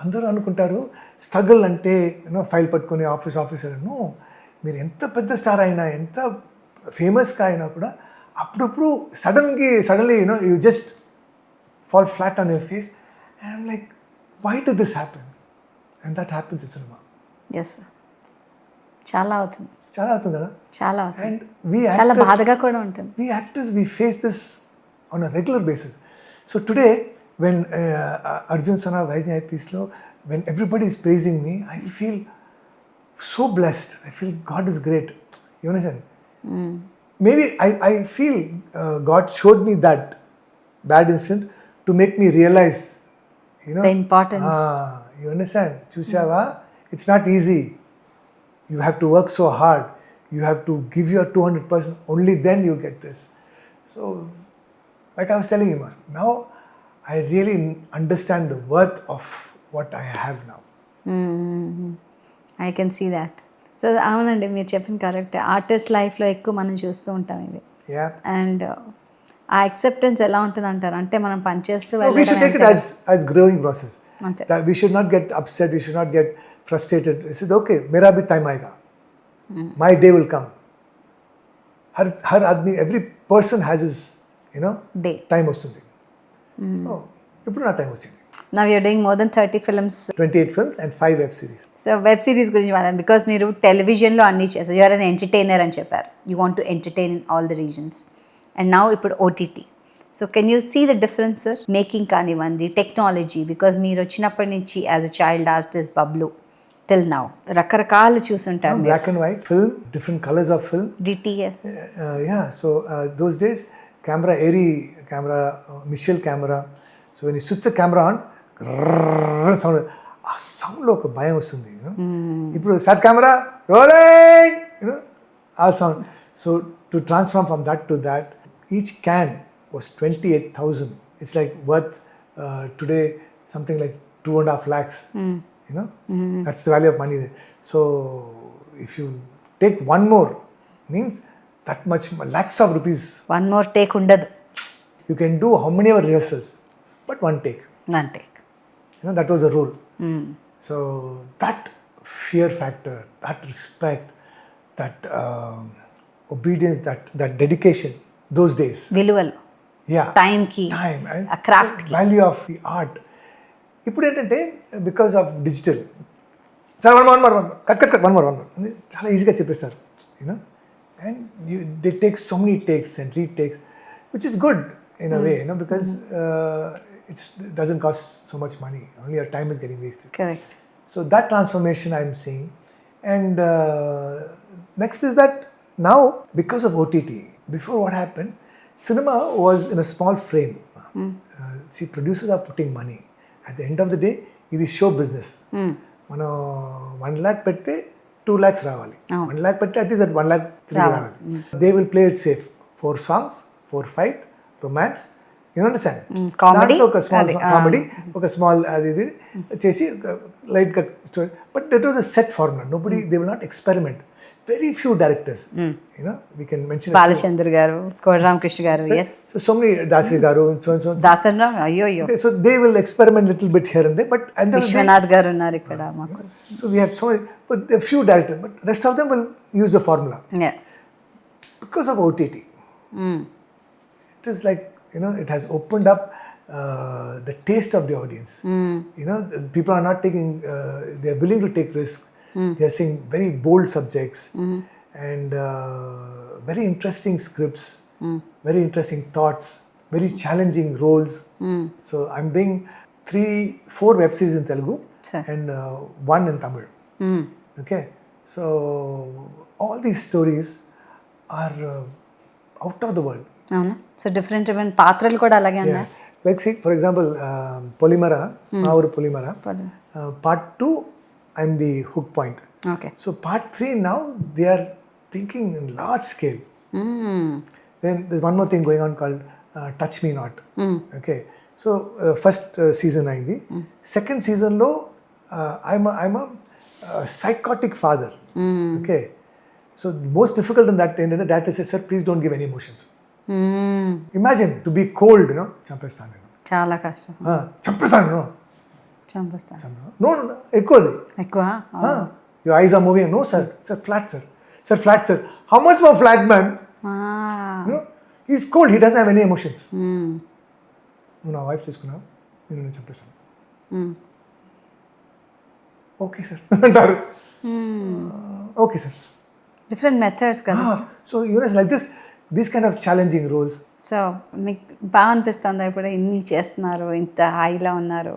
అందరూ అనుకుంటారు స్ట్రగుల్ అంటే యూనో ఫైల్ పట్టుకొని ఆఫీసర్ను మీరు ఎంత పెద్ద స్టార్ అయినా ఎంత ఫేమస్గా అయినా కూడా అప్పుడప్పుడు suddenly you know you just fall flat on your face and like why do this happen and that happens in cinema. Yes చాలా అవుతుంది కదా. చాలా అవుతుంది. అండ్ వీ చాలా బాధగా కూడా ఉంటుంది. We actors, we face this on a regular basis. So today, when Arjun Sana Vyjayanthi piece-lo, when everybody is praising me, I feel so blessed. I feel God is great. You understand? Maybe I feel God showed me that bad incident to make me realize, you know, the importance. You understand? Chusava, it's not easy. You have to work so hard. You have to give your 200%. Only then you get this. So, like I was telling you, man, now I really understand the worth of what I have now. I can see that. So అవునండి, మీరు చెప్పింది correct. Artist లైఫ్లో ఎక్కువ మనం చూస్తూ ఉంటాం ఇవి. And ఆ యాక్సెప్టెన్స్ ఎలా ఉంటుంది అంటారు అంటే మనం పనిచేస్తూ we should take it as growing process. That we should not get upset. We should not get frustrated. I said, okay, mera bhi time aayega. My day will come. Har admi, every person has his, you know, day. Time vastundi. So, ippudu na time vachindi. Now you're doing more than 30 films. 28 films and 5 web series. So web series గురించి మాట్లాడండి. Because మీరు టెలివిజన్లో అన్నీ చేస్తారు. You're an entertainer అని చెప్పారు. You want to entertain in all the reasons. And now ఇప్పుడు OTT. So can you see the difference sir? Making కానివ్వండి, టెక్నాలజీ, బికాజ్ మీరు వచ్చినప్పటి నుంచి as a child artist Bablu till now రకరకాలు చూసుంటారు. Black and white film, different colors of film. DTS. Yeah, so those days camera, airy camera, Michel camera. So when you switch the camera on, sound, ఆ సౌండ్లో ఒక భయం వస్తుంది. ఇప్పుడు సాట్ camera rolling, ఆ sound. So to transform from that to that, each can was 28,000. It's like worth today something like 2.5 lakhs. That's the value of money. So if you take one more, means that much lakhs of rupees. One more take undadu. You can do how many ever rehearsals, but one take. One take. That was the rule. So that fear factor, that respect, that obedience, that dedication, those days. Viluvalu. Yeah. Time and a craft ki. Value of the art. ఇప్పుడు ఏంటంటే because of digital, sir one more చాలా ఈజీగా చెప్పేస్తారు. And they take so many takes and retakes, which is good in a way, because it's doesn't cost so much money, only your time is getting wasted. Correct. So that transformation I'm seeing. And next is that now because of OTT, before what happen, cinema was in a small frame. See, producers are putting money. At the end of the day, it is show business. మనం 1 lakh పెడితే 2 lakhs రావాలి, 1 lakh పెడితే at least at 1 lakh 3 రావాలి. They will play it safe. 4 songs, 4 fight, romance. You understand? Comedy. ఒక small comedy, ఒక small అది ఇది చేసి లైట్గా story. But that was a set formula. Nobody, they will not experiment. Very few directors, we can mention. Balachandra garu, Kodramkrishna garu, yes. So many Dasri garu, so. Dasarna, ayyo. Okay, so they will experiment little bit here and there, but and then Vishwanath garu unnaru ikkada maaku. So we have so many, but a few directors, but rest of them will use the formula. Yeah. Because of OTT. It is like, it has opened up the taste of the audience. People are not taking, they are willing to take risks. They are saying very bold subjects and very interesting scripts, very interesting thoughts, very challenging roles. So I'm doing 3-4 web series in Telugu and 1 in Tamil. Okay, so all these stories are out of the world. So different పాత్రలు కూడా అలాగే ఉన్నాయి. Like see, for example, Polymera, our Polymera, part 2. I'm the hook point. Okay. So part 3 now, they are thinking in large scale. Then there's one more thing going on called Touch Me Not. Okay. So first season aindi. Second season lo, I'm a psychotic father. Okay. So the most difficult in that end, the dad says, sir, please don't give any emotions. Imagine to be cold, champestanu. చాలా కష్టం. Champestanu. చంపేస్తాను. No, ఎక్కువ. Your eyes are moving. No, sir, flat, sir. Sir, flat, sir. How much more flat, man? He's cold. He doesn't have any emotions. నువ్వు నా wife తీసుకున్నావు, నేను చంపేస్తాను. Okay sir అంటారు. Okay sir. డిఫరెంట్ మెథడ్స్ కదా. So like this kind of challenging roles. So మీకు బాగా అనిపిస్తుందా ఇప్పుడు ఇన్ని చేస్తున్నారు, ఇంత హైలో ఉన్నారు,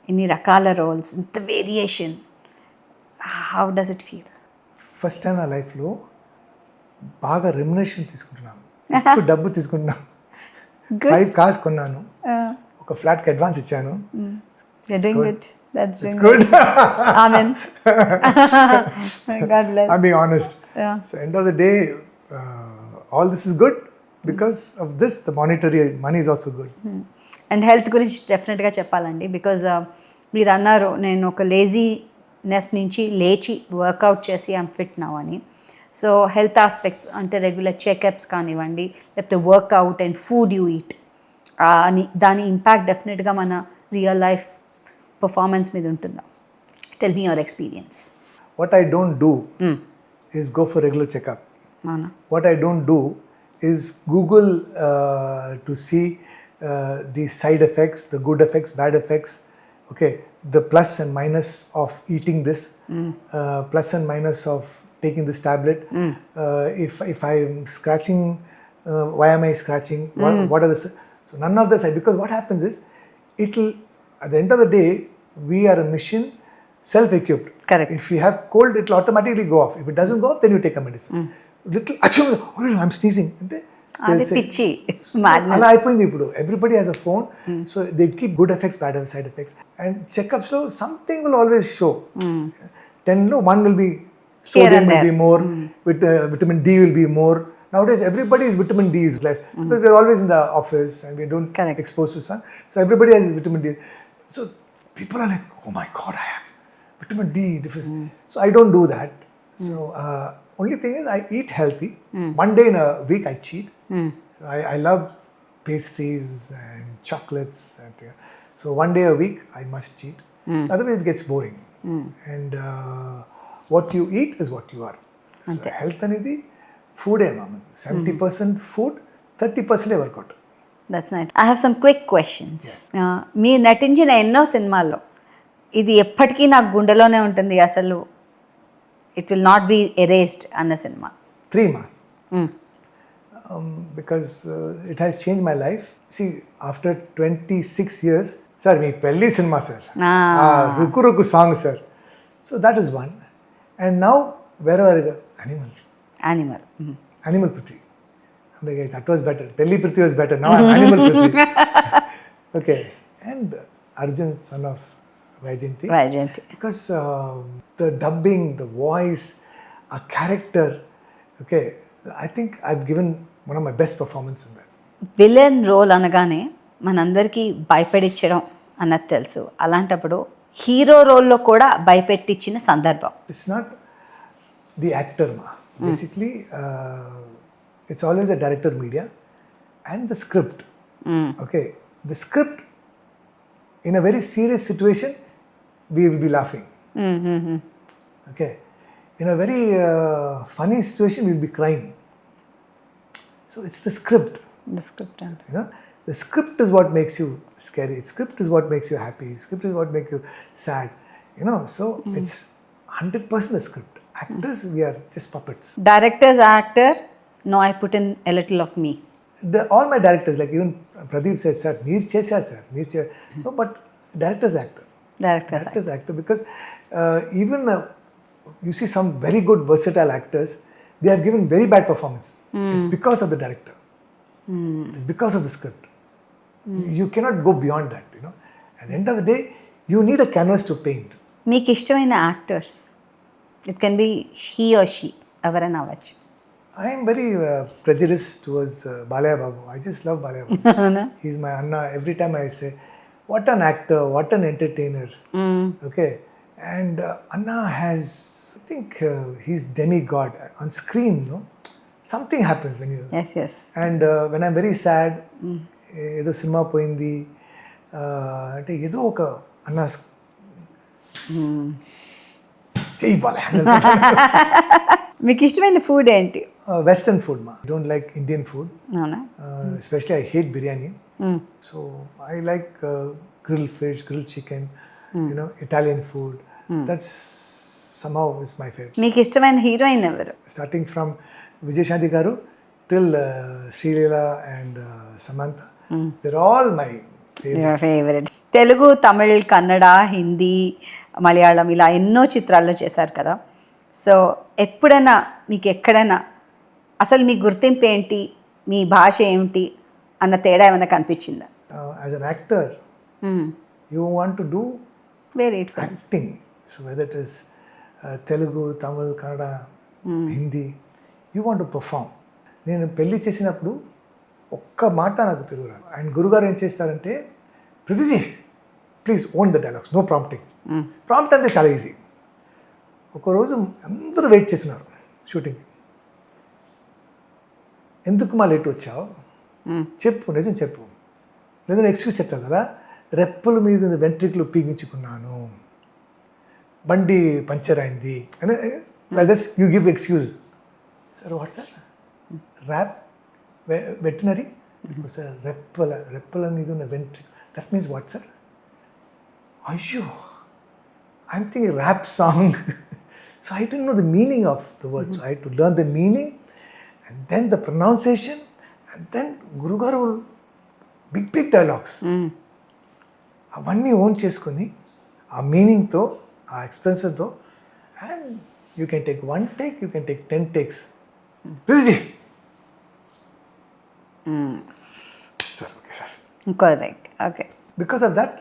ఇన్ని రకాల రోల్స్, ఇంత variation, how does it feel? First time నా లైఫ్లో బాగా రెమ్యునరేషన్ తీసుకుంటున్నాను, ఎక్కువ డబ్బు తీసుకుంటున్నాను. 5 cars కొన్నాను, ఒక ఫ్లాట్కి అడ్వాన్స్ ఇచ్చాను. That's good. Amen. God bless. I'm being honest. Yeah. So end of the day, all this is good because of this. The monetary money is also good. And health గురించి డెఫినెట్గా చెప్పాలండి. Because మీరు అన్నారు నేను ఒక laziness నుంచి లేచి workout చేసి ఐమ్ ఫిట్ నౌ అని. సో హెల్త్ ఆస్పెక్ట్స్ అంటే రెగ్యులర్ చెకప్స్ కానివ్వండి, లేకపోతే workout and food you eat అని దాని ఇంపాక్ట్ డెఫినెట్గా మన రియల్ లైఫ్ పర్ఫార్మెన్స్ మీద ఉంటుందా? Tell me your experience. What I don't do is go for regular checkup. అవునా? What I don't do is Google to see the side effects, the good effects, bad effects, okay, the plus and minus of eating this, plus and minus of taking this tablet. If I'm scratching, why am I scratching? What are the... So none of this, because what happens is, it'll, at the end of the day, we are a machine, self-equipped. Correct. If you have cold, it'll automatically go off. If it doesn't go off, then you take a medicine. Little, I'm sneezing. అది పిచ్చి అలా అయిపోయింది ఇప్పుడు. Everybody has a phone, so they keep good effects, bad side effects. And చెకప్స్లో something will always show. 10లో 1 will be sodium will be more, vitamin D will be more. Nowadays everybody's vitamin D is less because we're always in the office and we don't expose to sun, so everybody has vitamin D. So people are like, oh my god, I have vitamin D deficiency. So I don't do that. So only thing is I eat healthy. One day in a week I cheat. I love pastries and chocolates and so one day a week I must cheat. Otherwise it gets boring. And what you eat is what you are. So health anidi food e mama. 70% food, 30% workout. That's nice. I have some quick questions. మీరు నటించిన ఎన్నో సినిమాల్లో ఇది ఎప్పటికీ నాకు గుండెలోనే ఉంటుంది, అసలు it will not be erased అన్న cinema? 3 ma. Because it has changed my life. See, after 26 years, sir, me pelli cinema, sir. Ruku Ruku song, sir. So that is one. And now, wherever I go, Animal Prithvi. That was better. Delhi Prithvi was better. Now I'm Animal Prithvi. Okay. And Arjun, son of Vyjayanthi. Vyjayanthi. Because the dubbing, the voice, a character, okay, I think I've given one of my best performance in that. Villain role అనగానే మనందరికీ భయపెట్టించడం అన్నది తెలుసు. అలాంటప్పుడు hero రోల్లో కూడా భయపెట్టించిన సందర్భం. It's not the actor, ma. Basically, it's always the director media and the script. Okay, the script, in a very serious situation, we will be laughing. Okay, in a very funny situation, we will be crying. So it's the script. The script. You know, the script is what makes you scary. Script is what makes you happy. Script is what makes you sad. You know, so it's 100% the script. Actors, we are just puppets. Director's actor, no, I put in a little of me. All my directors, like even Pradeep says, sir, meer chesa sir, no, but director's actor. Director's actor, because even you see some very good versatile actors, they have given very bad performance. It's because of the director. It's because of the script. You cannot go beyond that, you know. At the end of the day, you need a canvas to paint. మీకు ఇష్టమైన actors, it can be he or she, ఎవరైనా అవ్వచ్చు. I am very prejudiced towards Balaya Babu. I just love Balaya Babu. He's my Anna. Every time I say, what an actor, what an entertainer. Okay. And Anna has, I think he's demigod. On screen, no? Something happens when you... Yes. And when I'm very sad, ఏదో cinema పోయింది అంటే ఏదో ఒక అన్న చెయ్యి బాలయ్య. మీకు ఇష్టమైన food ఏంటి? వెస్టర్న్ ఫుడ్ మా. I don't like Indian food. అవునా? Especially I hate biryani. So I like grilled fish, grilled chicken, you know, Italian food. That's somehow is my favorite. మీకు ఇష్టమైన హీరోయిన్ ఎవరు? Starting from Vyjayanthi garu till Srileela and Samantha. They're all my favorites. Your favorite. Telugu, Tamil, Kannada, Hindi, Malayalam ఇలా ఎన్నో చిత్రాల్లో చేశారు కదా. So ఎప్పుడైనా మీకు ఎక్కడైనా అసలు మీ గుర్తింపు ఏంటి, మీ భాష ఏమిటి అన్న తేడా ఏమైనా కనిపించిందా? As an actor, you want to do acting. So whether it is Telugu, Tamil, Kannada, Hindi, you want to perform. నేను పెళ్లి చేసినప్పుడు ఒక్క మాట నాకు తెలుగు రాదు. అండ్ గురుగారు ఏం చేస్తారంటే, Prithviji please own the dialogues, no prompting. Prompt అంటే చాలా ఈజీ. ఒకరోజు అందరూ వెయిట్ చేస్తున్నారు షూటింగ్. ఎందుకు మా లేట్ వచ్చావు, చెప్పు, నిజం చెప్పు, లేదా ఎక్స్క్యూజ్ చెప్తావు కదా. రెప్పల మీద వెంట్రికలు పీగించుకున్నాను, బండి పంచర్ అయింది అని like this you give excuse. Sir what sir, rap veterinary sir, రెప్పల మీద ఉన్న ventricle, that means what sir? అయ్యో, I'm thinking rap song. So I didn't know the meaning of the words. So I had to learn the meaning and then the pronunciation and then Guru Garu big dialogues. అవన్నీ own చేసుకొని ఆ మీనింగ్తో, ఆ ఎక్స్ప్రెషన్తో, and you can take 1 take, you can take 10 takes. Please sir, okay sir, correct, okay. Because of that,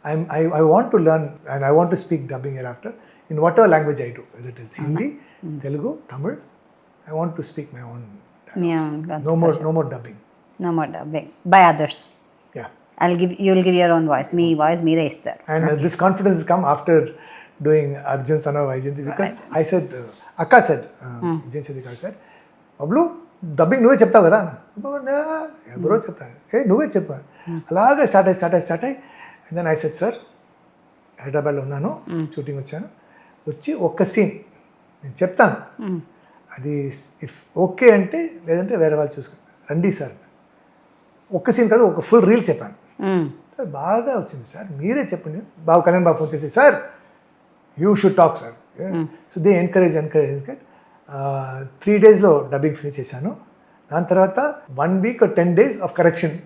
I want to learn and I want to speak dubbing hereafter in whatever language I do, whether it is Hindi, Telugu, Tamil. I want to speak my own dialogues. No more dubbing. No more dubbing by others. Yeah. You will give your own voice. Me voice meere istar. And this confidence has come after doing Arjun son of Vyjayanthi, because I said, Akka said, Vyjayanthi said, Babloo, dubbing నువ్వే చెప్తావు కదా. ఎవరో చెప్తాను, నువ్వే చెప్పాను. అలాగే start అయ్యి and then I said, sir హైదరాబాద్లో ఉన్నాను, షూటింగ్ వచ్చాను, వచ్చి ఒక్క సీన్ నేను చెప్తాను, అది ఇఫ్ ఓకే అంటే, లేదంటే వేరే వాళ్ళు చూసుకుంటాను, రండి సార్. ఒక్క సీన్ కాదు, ఒక ఫుల్ రీల్ చెప్పాను. సార్ బాగా వచ్చింది సార్, మీరే చెప్పండి. కళ్యాణ్ బాబు ఫోన్ చేసి, sir you should talk sir. So they encourage 3 daysలో డబ్బింగ్ ఫినిష్ చేశాను. దాని తర్వాత 1 week or 10 days of correction.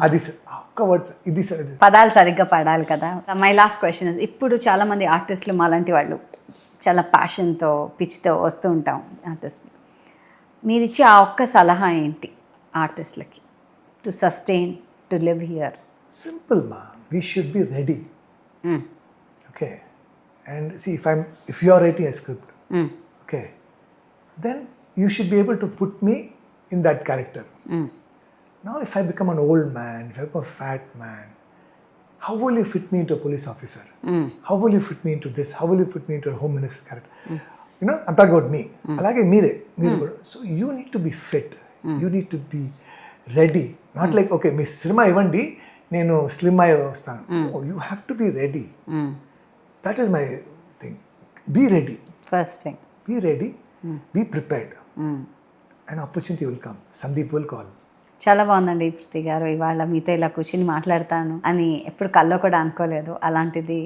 అది సార్ ఒక్క వర్డ్, ఇది సార్, పదాలు సరిగ్గా పడాలి కదా. మై లాస్ట్ క్వశ్చన్ ఇస్, ఇప్పుడు చాలామంది ఆర్టిస్టులు మాలాంటి వాళ్ళు చాలా ప్యాషన్తో, పిచ్చితో వస్తూ ఉంటాం ఆర్టిస్ట్. మీరు ఇచ్చే ఆ ఒక్క సలహా ఏంటి? ఆర్టిస్ట్లకి to sustain, to live here? Simple, ma. We should be ready. Okay. And see, if you are writing a script, okay, then you should be able to put me in that character. Now, if I become an old man, if I become a fat man, how will you fit me into a police officer? How will you fit me into this? How will you put me into a home minister character? You know, I'm talking about me. Alage meere kuda. So you need to be fit. You need to be ready. Not like, okay, me cinema ఇవ్వండి, నేను slim అయ్యి వస్తాను. You have to be ready. That is my thing. Be ready. First thing. Be ready. Be prepared. An opportunity will come. Sandeep will call. చాలా బాగుందండి పృథ్వీ గారు, ఇవాళ మీతో ఇలా కూర్చుని మాట్లాడతాను అని ఎప్పుడు కల్లో కూడా అనుకోలేదు. అలాంటిది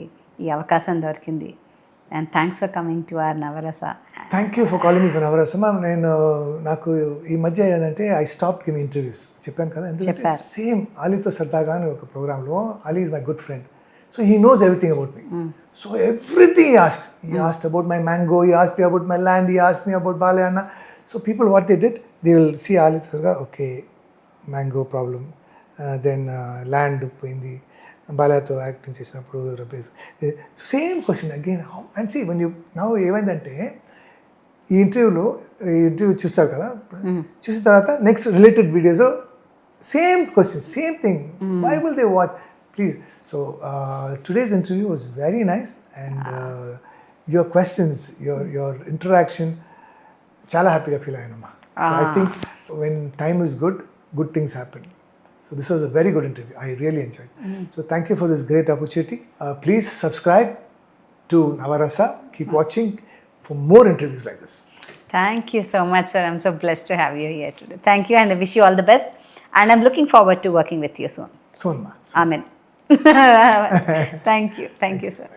ఈ అవకాశం దొరికింది. And thanks for coming to our Navarasa. Thank you for calling me for Navarasa. నాకు ఈ మధ్య ఏంటంటే ఐ స్టాప్ గివింగ్ ఇంటర్వ్యూస్. చెప్పాను కదా, ఎందుకంటే సేమ్ అలీతో సరదాగా అని ఒక ప్రోగ్రాంలో, Ali is my good friend. So he knows everything about me. So everything he asked about my mango, he asked me about my land, he asked me about Balayana. So people, what they did, they will see Ali Sarga, okay, mango problem, then land పోయింది, బాలయ్యతో acting చేసినప్పుడు రబేష్, same question again. And see when you now ఏమైందంటే, ఈ interview చూస్తారు కదా, చూసిన తర్వాత next related videos same question, same thing. Why will they watch? Please. So today's interview was very nice, and your questions, your interaction, chala happy feel ayinamma. So I think when time is good things happen. So this was a very good interview. I really enjoyed. So thank you for this great opportunity. Please subscribe to Navarasa. Keep watching for more interviews like this. Thank you so much, sir. I'm so blessed to have you here today. Thank you, and I wish you all the best. And I'm looking forward to working with you soon. Soon, ma. Amen. Thank you, sir.